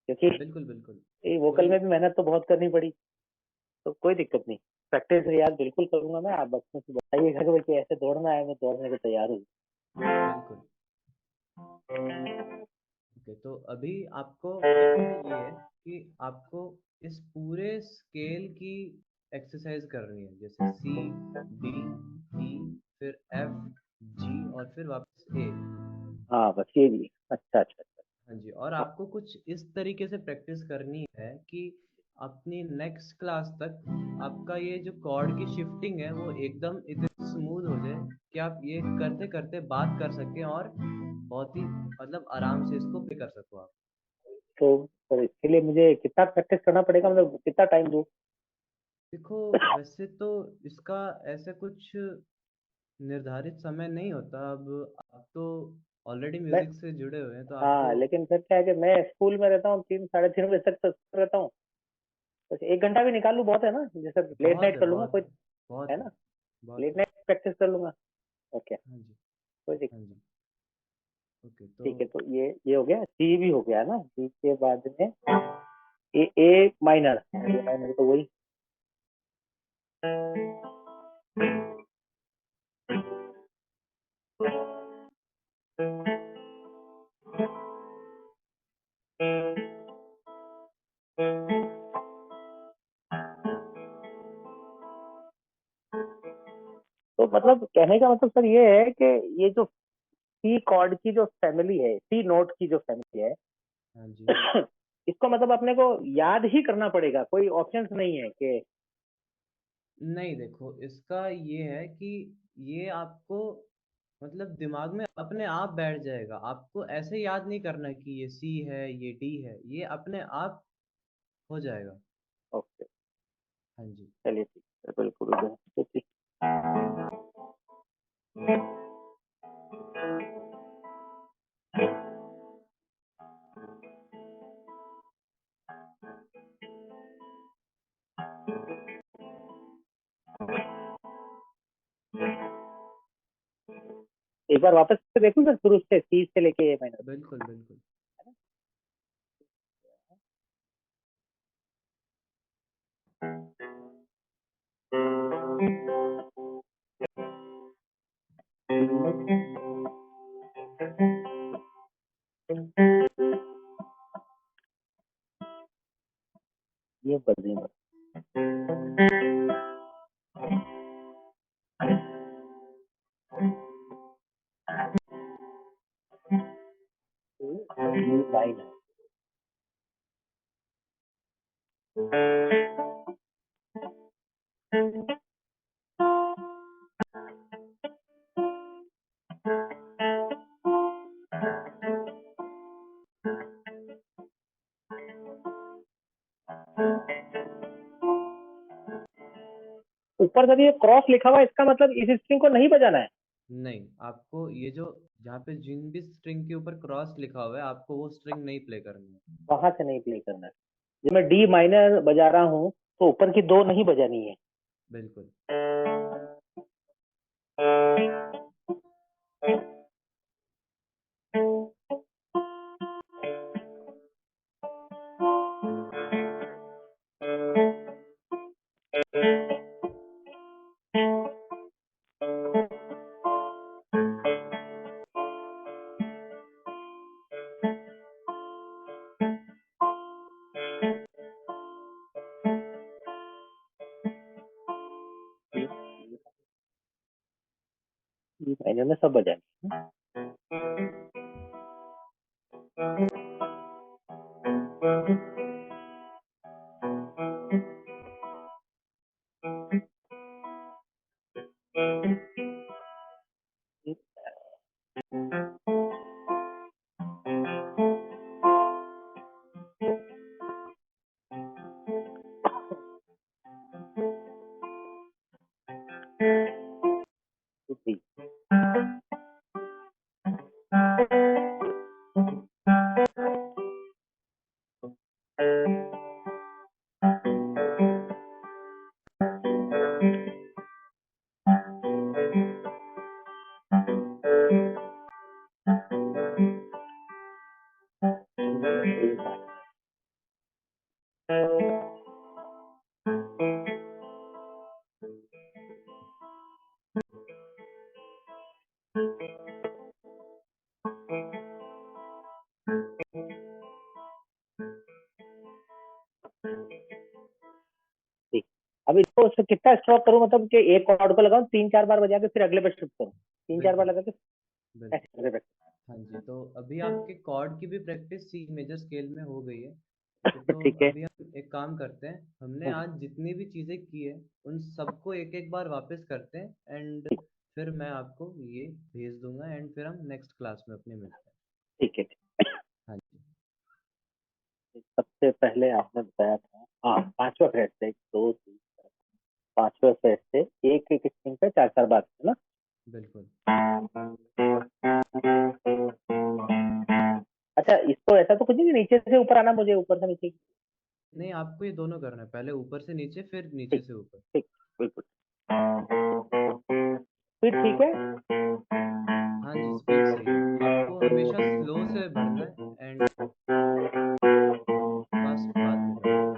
क्योंकि बिल्कुल, बिल्कुल। ये वोकल कोई में भी मेहनत तो बहुत करनी पड़ी, तो कोई दिक्कत नहीं। प्रैक्टिस रियाज बिल्कुल करूंगा मैं, आप बस मुझे बताइएगा कि भाई ऐसे दौड़ना है, मैं दौड़ने को तैयार हूँ। बिल्कुल। ओके, तो अभी आपको करना ये है कि आपको इस पूरे स्केल की एक्सरसाइज करनी है, जैसे सी, डी, ई, फिर एफ, जी और फिर वापस ए। हाँ बस ये भी, अच्छा अच्छा अच्छा। हाँ जी, और आपको कुछ इस तरीके से प्रैक्टिस करनी है कि अपनी नेक्स्ट क्लास तक आपका ये जो कॉर्ड की शिफ्टिंग है वो एकदम इतनी स्मूथ हो जाए कि आप ये करते करते बात कर सकें और बहुत ही मतलब आराम से इसको प्ले कर सको आप। तो सर इसके लिए मुझे कितना प्रैक्टिस करना पड़ेगा, मतलब कितना टाइम दूँ? देखो, वैसे तो इसका ऐसा कुछ निर्धारित समय नहीं होता। अब आप तो ऑलरेडी मैं, म्यूजिक से जुड़े हुए हैं तो हाँ आपको। लेकिन सर क्या है कि मैं स्कूल में रहता हूँ, 3 साढ़े 3 बजे तक रहता हूँ, बस 1 घंटा भी निकाल लूँ बहुत है ना, जैसे लेट बहुत नाइट है, कर लूंगा बहुत कोई, है, बहुत है है, ना, बहुत लेट है। नाइट प्रैक्टिस कर लूंगा। ओके, हाँ जी। कोई दिक्कत। हाँ जी। ओके, तो ठीक है, तो ये हो गया, सी भी हो गया ना, सी के बाद में ए माइनर, ए माइनर तो वही। तो मतलब कहने का मतलब सर ये है कि ये जो सी कॉर्ड की जो फैमिली है, सी नोट की जो फैमिली है, हाँ जी। इसको मतलब अपने को याद ही करना पड़ेगा, कोई ऑप्शंस नहीं है कि। नहीं, देखो इसका ये है कि ये आपको मतलब दिमाग में अपने आप बैठ जाएगा। आपको ऐसे याद नहीं करना कि ये सी है, ये डी है, ये अपने आप हो जाएगा। ओके, हाँ जी। चलिए ठीक है, बिल्कुल बिल्कुल, तो ठीक। एक बार वापस से देखूं सर, शुरू से सी से लेके ए माइनर। बिल्कुल, बिल्कुल। ये बदली मत। ये लाइन है। ऊपर जब ये क्रॉस लिखा हुआ है इसका मतलब इस स्ट्रिंग को नहीं बजाना है। नहीं, आपको ये जो जहाँ पे जिन भी स्ट्रिंग के ऊपर क्रॉस लिखा हुआ है आपको वो स्ट्रिंग नहीं प्ले करनी है। वहां से नहीं प्ले करना है। जब मैं डी माइनर बजा रहा हूँ तो ऊपर की दो नहीं बजानी है। बिल्कुल। डी माइनर में सब बजानी है। ठीक। ठीक। अब इसको उससे कितना स्ट्रोक करूं, मतलब कि एक कॉर्ड को लगाऊं 3-4 बार बजा के फिर अगले पे शिफ्ट करूं, 3-4 बार बिल्कुल। लगा के बिल्कुल। ऐसे अगले पे। हाँ जी, तो अभी आपके कॉर्ड की भी प्रैक्टिस सी मेजर स्केल में हो गई है। तो ठीक है। अभी हम एक काम करते हैं, हमने आज जितनी भी चीज़ें की है उन सबको एक एक बार वापस करते हैं एंड फिर मैं आपको ये भेज दूंगा एंड फिर हम नेक्स्ट क्लास में अपने मिलते हैं। ठीक है। हाँ जी। सबसे पहले आपने बताया था, हाँ, 5वां फ्रेट से 1 2 3 5वें फ्रेट से एक एक स्ट्रिंग पे 4-4 बार, है ना। बिल्कुल। अच्छा, इसको ऐसा तो कुछ नहीं कि नीचे से ऊपर आना, मुझे ऊपर से नीचे। नहीं, आपको ये दोनों करना है, पहले ऊपर से नीचे फिर नीचे ठीक। से ऊपर। ठीक। बिल्कुल। फिर ठीक है। हाँ जी, स्पीड सही है, आपको हमेशा स्लो से बढ़ना है एंड फास्ट बाद में करना है।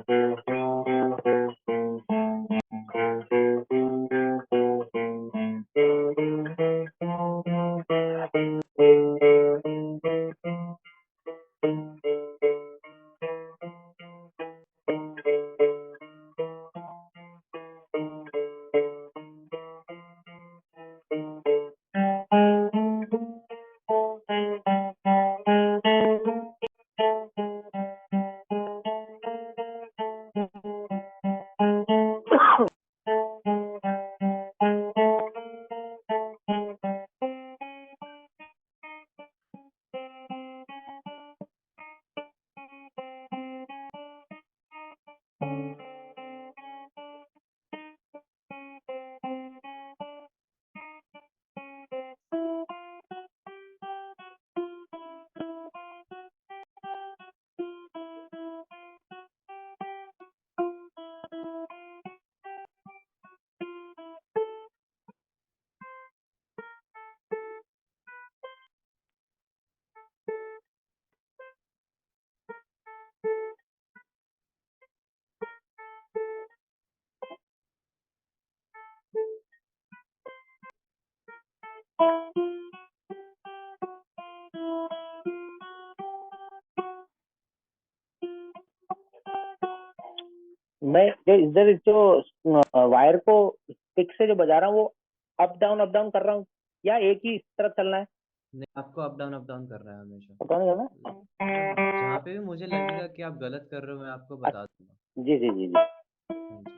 मैं जो इधर जो वायर को स्टिक से जो बजा रहा हूँ वो अप डाउन कर रहा हूँ, या एक ही तरफ चलना है? नहीं, आपको अप डाउन करना है हमेशा। अप डाउन करना है? मतलब जहाँ पे भी मुझे लगेगा कि आप गलत कर रहे हो, मैं आपको बता दूंगा। जी जी जी जी। हाँ जी।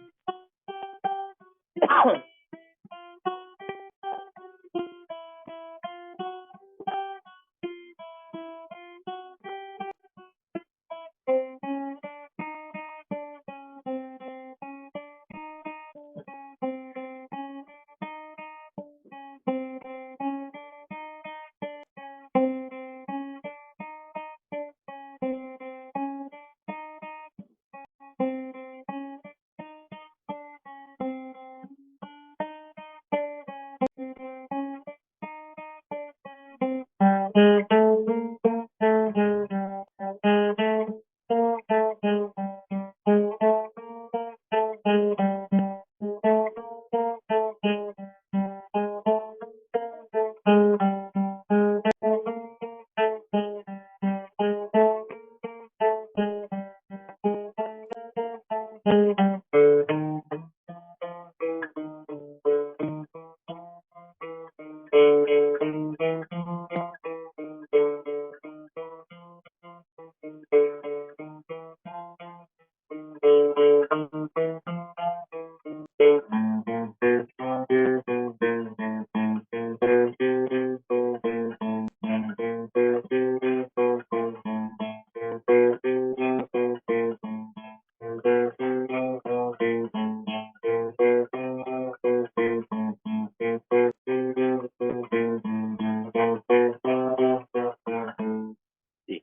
जी।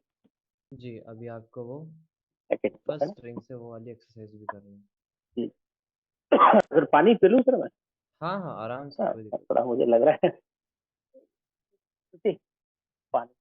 जी, अभी आपको वो सेकंड पर है फर्स्ट ना? स्ट्रिंग से वो वाली एक्सरसाइज भी करनी है। जी। अगर पानी पी लूँ सर मैं? हाँ हाँ, आराम से, हाँ, कोई दिक्कत थोड़ा मुझे लग रहा है। जी, पानी।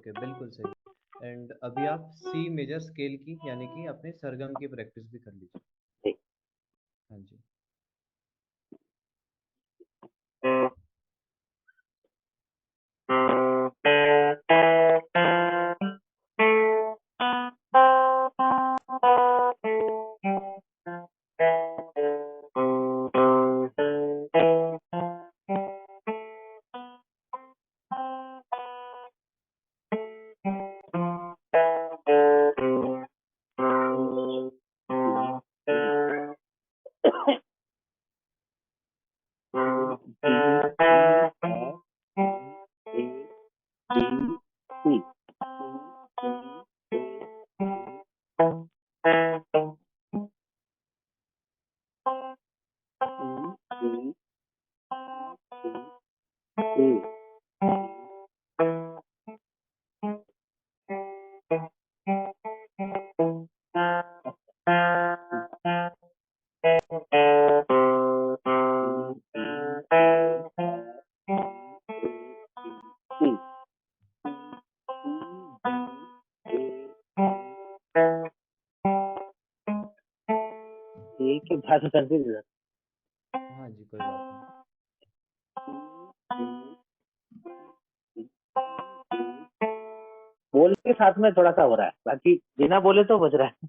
ओके, बिल्कुल सही। एंड अभी आप सी मेजर स्केल की यानी कि अपने सरगम की प्रैक्टिस भी कर लीजिए। ठीक। हाँ जी। एक ही भाषा संस्कृत है। हाँ जी, कोई बात नहीं। बोल के साथ में थोड़ा सा हो रहा है, बाकी बिना बोले तो बज रहा है।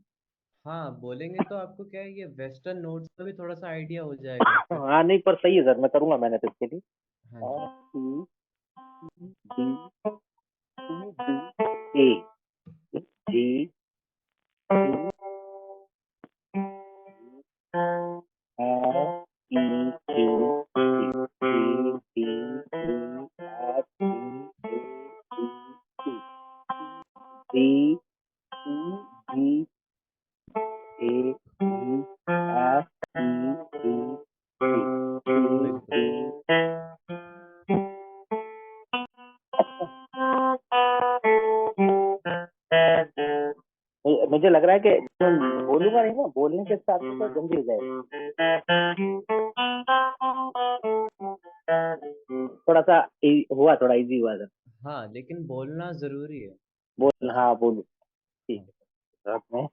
हाँ, बोलेंगे तो आपको क्या है, ये वेस्टर्न नोट्स का भी थोड़ा सा आइडिया हो जाएगा फिर। हाँ नहीं, पर सही है सर, मैं करूंगा मेहनत इसके लिए। हाँ जी। ए जी बिल्कुल। मुझे लग रहा है कि बोलूंगा नहीं ना, बोलने के साथ में तो जल्दी हो जाएगा। थोड़ा सा हुआ, थोड़ा इजी हुआ सर। हाँ, लेकिन बोलना जरूरी है। बोल, हाँ बोलू। ठीक हाँ। है साथ में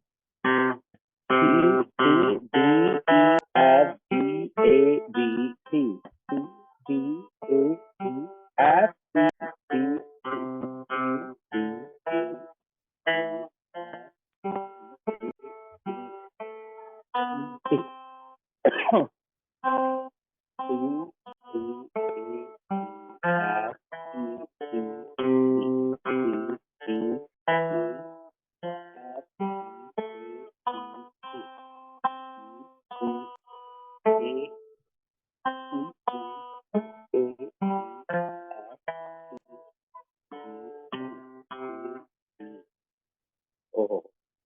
ओहो,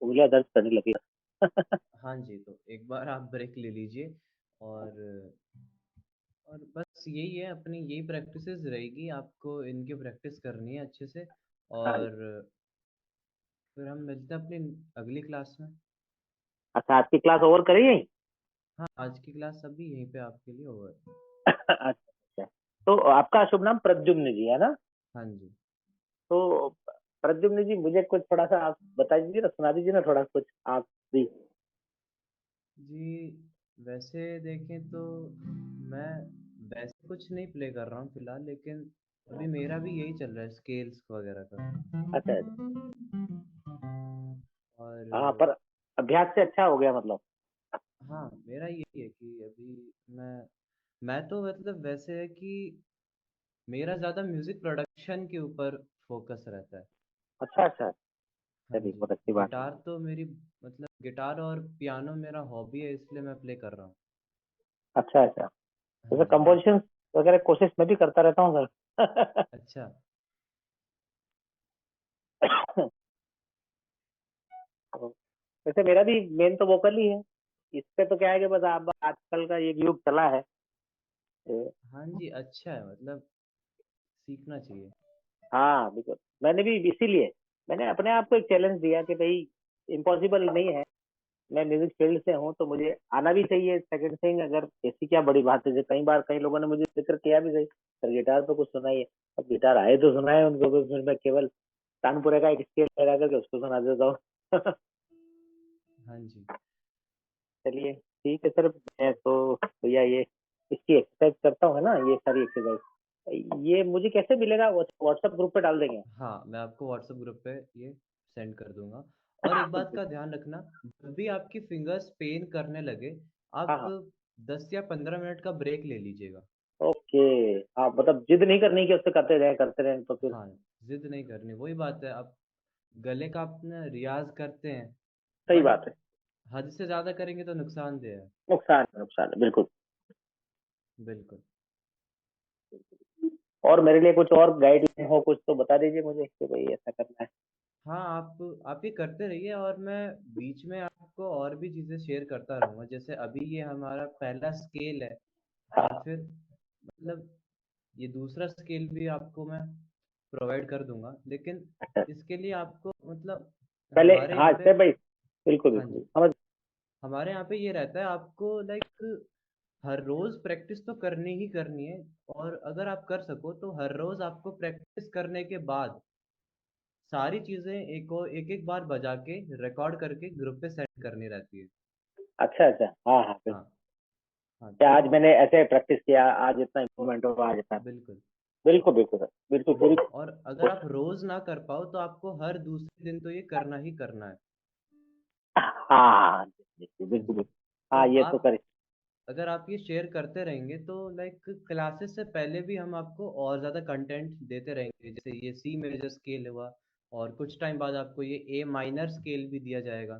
उंगलियां दर्द करने लगी। हाँ जी, तो एक बार आप ब्रेक ले लीजिए। और और बस यही है, अपनी यही प्रैक्टिसेस रहेगी, आपको इनकी प्रैक्टिस करनी है अच्छे से। हाँ, और फिर हम मिलते हैं अपनी अगली क्लास में। अच्छा आज की क्लास ओवर करी है। हाँ, आज की क्लास अभी यहीं पे आपके लिए ओवर। अच्छा, तो आपका शुभ नाम प्रद्युम्न जी है ना? हाँ जी। तो प्रद्युम्न जी, मुझे कुछ थोड़ा सा आप बता दीजिए ना, सुना दीजिए ना थोड़ा कुछ आप भी। जी, वैसे देखें तो मैं वैसे कुछ नहीं प्ले कर रहा हूँ फिलहाल, लेकिन अभी मेरा भी यही चल रहा है, स्केल्स वगैरह का। अच्छा अच्छा। हाँ, और पर अभ्यास से अच्छा हो गया मतलब। हाँ, मेरा यही है कि अभी मैं तो मतलब वैसे है कि मेरा ज़्यादा म्यूज़िक प्रोडक्शन के ऊपर फोकस रहता है। अच्छा अच्छा, हाँ चलिए जी। बहुत अच्छी बात है। गिटार तो मेरी मतलब गिटार और पियानो मेरा हॉबी है, इसलिए मैं प्ले कर रहा हूँ। अच्छा अच्छा, हाँ जैसे जी। आप। कंपोजिशन वगैरह कोशिश मैं भी करता रहता हूँ सर। अच्छा। वैसे मेरा भी मेन तो वोकल ही है। इस पे तो क्या है कि बस आप आजकल का ये युग चला है। ए, हाँ जी, अच्छा है, मतलब सीखना चाहिए। हाँ बिल्कुल, मैंने भी इसीलिए मैंने अपने आप को एक चैलेंज दिया कि भाई इम्पॉसिबल नहीं है। मैं म्यूजिक फील्ड से हूँ तो मुझे आना भी चाहिए। सेकंड थिंग, अगर ऐसी क्या बड़ी बात है, जो कई बार कई लोगों ने मुझे जिक्र किया भी, सही सर गिटार तो कुछ सुनाइए। अब गिटार आए तो सुनाए उनको भी, फिर मैं केवल तानपुरे का एक स्केल लगा करके उसको सुना देता हूँ। हाँ जी। चलिए ठीक है सर, मैं तो भैया ये इसकी एक्सरसाइज करता हूँ, है ना, ये सारी एक्सरसाइज ये मुझे कैसे मिलेगा? व्हाट्सएप ग्रुप पे डाल देंगे? हाँ, मैं आपको व्हाट्सएप ग्रुप पे ये सेंड कर दूंगा। और एक बात का ध्यान रखना, जब भी आपकी फिंगर्स पेन करने लगे, हाँ आप हाँ। 10 या 15 मिनट का ब्रेक ले लीजिएगा। ओके। हाँ मतलब जिद नहीं करनी कि उससे करते रहे तो फिर। हाँ, जिद नहीं करनी, वही बात है। आप गले का अपना रियाज करते हैं, सही बट बात है। हद से ज़्यादा करेंगे तो नुकसानदेह है। नुकसान है बिल्कुल। बिल्कुल। और मेरे लिए कुछ और गाइडलाइन हो कुछ तो बता दीजिए मुझे कि भाई ऐसा करना है। हाँ, आप ये करते रहिए, और मैं बीच में आपको और भी चीज़ें शेयर करता रहूँगा। जैसे अभी ये हमारा पहला स्केल है, और हाँ। फिर मतलब ये दूसरा स्केल भी आपको मैं प्रोवाइड कर दूंगा, लेकिन अच्छा, इसके लिए आपको मतलब पहले हमारे हाँ यहाँ पे, स्टेप बाय, बिल्कुल हाँ बिल्कुल जी, समझ। हमारे यहाँ पे ये रहता है, आपको लाइक हर रोज प्रैक्टिस तो करनी ही करनी है। और अगर आप कर सको तो हर रोज आपको प्रैक्टिस करने के बाद सारी चीजें एक एक बार बजा के रिकॉर्ड करके ग्रुप पे सेंड करनी रहती है। अच्छा अच्छा, हाँ हाँ फिर। हाँ। हाँ क्या तो आज मैंने ऐसे प्रैक्टिस किया, आज इतना इम्प्रूवमेंट हुआ, आज इतना। बिल्कुल। बिल्कुल बिल्कुल सर, बिल्कुल पूरी। और अगर आप रोज ना कर पाओ तो आपको हर दूसरे दिन तो ये करना ही करना है। हाँ हाँ बिल्कुल हाँ बिल्कुल जी। बिल्कुल। तो हाँ ये तो आप कर। अगर आप ये शेयर करते रहेंगे तो लाइक क्लासेस से पहले भी हम आपको और ज़्यादा कंटेंट देते रहेंगे। जैसे ये सी मेजर स्केल हुआ, और कुछ टाइम बाद आपको ये ए माइनर स्केल भी दिया जाएगा।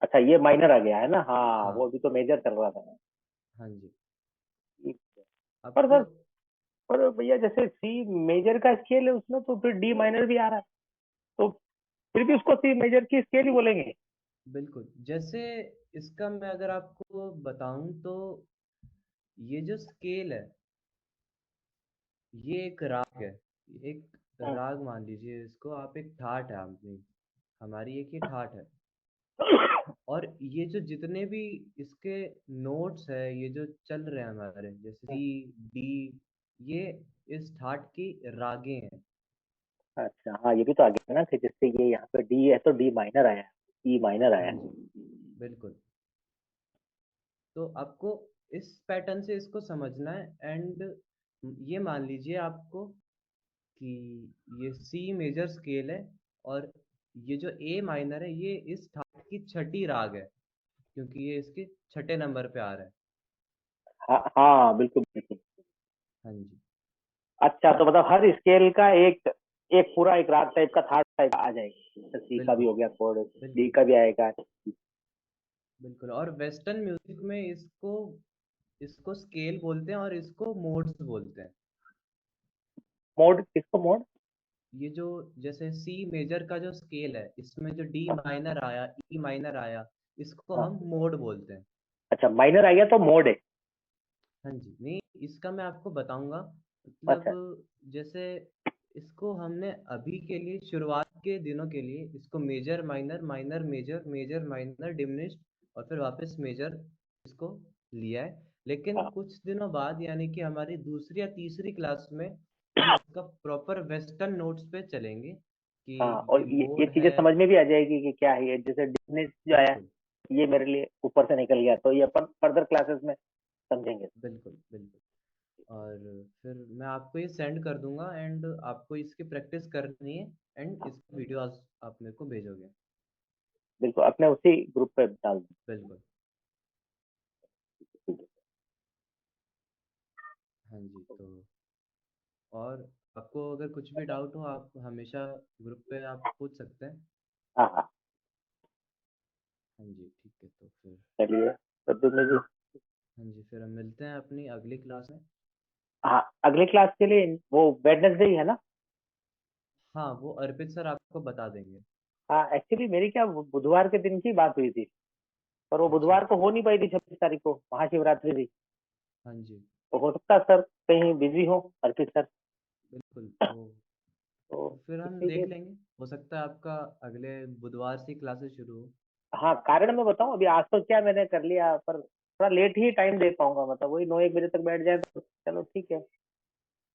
अच्छा ये माइनर आ गया है ना, हाँ हाँ। वो अभी तो मेजर चल रहा था। हाँ जी। ठीक है। पर आपको सर, पर भैया जैसे सी मेजर का स्केल है उसमें तो फिर डी माइनर भी आ रहा है, तो फिर भी उसको सी मेजर की स्केल ही बोलेंगे? बिल्कुल, जैसे इसका मैं अगर आपको बताऊं तो ये जो स्केल है, ये एक राग है। एक हाँ। राग मान लीजिए इसको आप, एक ठाट है अपनी, हमारी एक ये ठाट है। और ये जो जितने भी इसके नोट्स है, ये जो चल रहे हैं हमारे, जैसे सी, डी, ये इस ठाट की रागें हैं। अच्छा हाँ, ये भी तो आ गया ना कि जिससे ये यहाँ पे डी है तो डी माइनर आया, ई माइनर आया। हाँ जी। बिल्कुल। तो आपको इस पैटर्न से इसको समझना है। एंड ये मान लीजिए आपको कि ये सी मेजर स्केल है, और ये जो ए माइनर है ये इस ठाट की छठी राग है, क्योंकि ये इसके छठे नंबर पे आ रहा है। हाँ हाँ बिल्कुल बिल्कुल। हाँ जी। अच्छा तो और मतलब हर स्केल का एक एक पूरा एक राग टाइप का थार्ड टाइप आ जाएगा, सी का भी बिल्कुल। हो गया कोड, डी बिल्कुल। का भी आएगा। बिल्कुल। और वेस्टर्न म्यूजिक में इसको इसको स्केल बोलते हैं, और इसको मोड्स बोलते हैं। मोड किसको मोड? ये जो जैसे सी मेजर का जो स्केल है, इसमें जो डी माइनर आया, ई माइनर आया, इसको हाँ। हम मोड बोलते हैं। अच्छा माइनर आ गया तो मोड है। हाँ जी। नहीं, इसका मैं आपको बताऊंगा। मतलब अच्छा जैसे इसको हमने अभी के लिए, शुरुआत के दिनों के लिए, इसको major minor, minor major, major minor diminished, और फिर वापस मेजर इसको लिया है। लेकिन हाँ कुछ दिनों बाद, यानी कि हमारी दूसरी या तीसरी क्लास में, हम इसका प्रॉपर वेस्टर्न नोट्स पे चलेंगे कि हाँ। ये और ये मोड चीजें है। समझ में भी आ जाएगी कि क्या है ये, जैसे डिफनेस जो आया बिल्कुल। ये मेरे लिए ऊपर से निकल गया, तो ये अपन फर्दर क्लासेस में समझेंगे। बिल्कुल। बिल्कुल। और फिर मैं आपको ये सेंड कर दूंगा, एंड आपको इसकी प्रैक्टिस करनी है। एंड इसका वीडियो आप मेरे को भेजोगे। बिल्कुल अपने उसी ग्रुप पे डाल बिल्कुल। देंगे। हाँ जी। तो और आपको अगर कुछ भी डाउट हो, आप हमेशा ग्रुप पे आप पूछ सकते हैं। हाँ हाँ। हाँ जी। ठीक है, तो फिर चलिए तो दुर्गा जी। हाँ जी, फिर हम मिलते हैं अपनी अगली क्लास में। हाँ अगले क्लास के लिए वो वेडनेसडे ही है ना? हाँ, वो अर्पित सर आपको बता देंगे। हाँ एक्चुअली मेरी क्या बुधवार के दिन की बात हुई थी, पर वो अच्छा। बुधवार को हो नहीं पाई थी, 26 तारीख को महाशिवरात्रि थी। हाँ जी। तो हो सकता है सर कहीं बिजी हो अर्पित सर। बिल्कुल। तो तो फिर हम इसीलिए। देख लेंगे, हो सकता है आपका अगले बुधवार से क्लासेस शुरू हो। हाँ कारण मैं बताऊं, अभी आज तो क्या मैंने कर लिया, पर थोड़ा लेट ही टाइम दे पाऊंगा, मतलब वही 9-1 बजे तक बैठ जाए तो चलो ठीक है।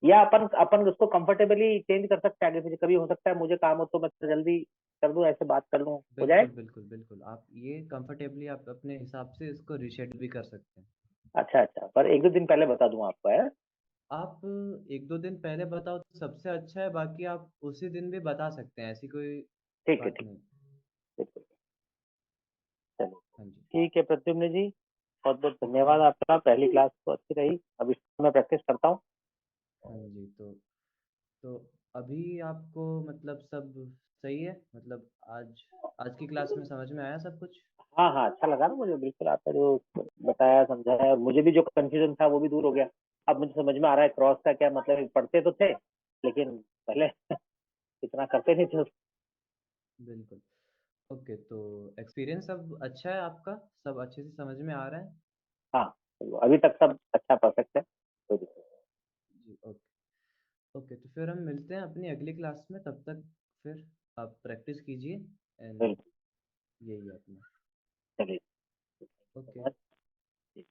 या अपन उसको कंफर्टेबली चेंज कर सकते हैं आगे पीछे, कभी हो सकता है मुझे काम हो तो मैं जल्दी कर दूं, ऐसे बात कर लूं, हो जाए। बिल्कुल बिल्कुल बिल्कुल, आप ये कंफर्टेबली आप अपने हिसाब से इसको रीशेड्यूल भी कर सकते हैं। अच्छा अच्छा, पर एक दो दिन पहले बता दूं आपको, है। आप एक दो दिन पहले बताओ तो सबसे अच्छा है, बाकी आप उसी दिन भी बता सकते हैं, ऐसी कोई ठीक है, बात ठीक नहीं। है, ठीक है, चलो। हाँ जी। ठीक है प्रद्युम्न जी, बहुत बहुत धन्यवाद आपका, पहली क्लास तो अच्छी रही, अब इसको मैं प्रैक्टिस करता हूँ। हाँ जी, तो अभी आपको मतलब सब सही है, मतलब आज आज की क्लास में समझ में आया सब कुछ? हाँ हाँ, अच्छा लगा ना मुझे, बिल्कुल आपने जो बताया समझाया, और मुझे भी जो कंफ्यूजन था वो भी दूर हो गया। अब मुझे समझ में आ रहा है क्रॉस का क्या मतलब है, पढ़ते तो थे लेकिन पहले इतना करते नहीं थे। बिल्कुल। ओके, तो एक्सपीरियंस अब अच्छा है आपका, सब अच्छे से समझ में आ रहा है? हाँ, चलो, अभी तक सब अच्छा परफेक्ट है, कोई दिक्कत जी, ओके। ओके, तो फिर हम मिलते हैं अपनी अगली क्लास में, तब तक फिर आप प्रैक्टिस कीजिए नहीं। एंड यही है अपना। चलिए। ओके। चलिए।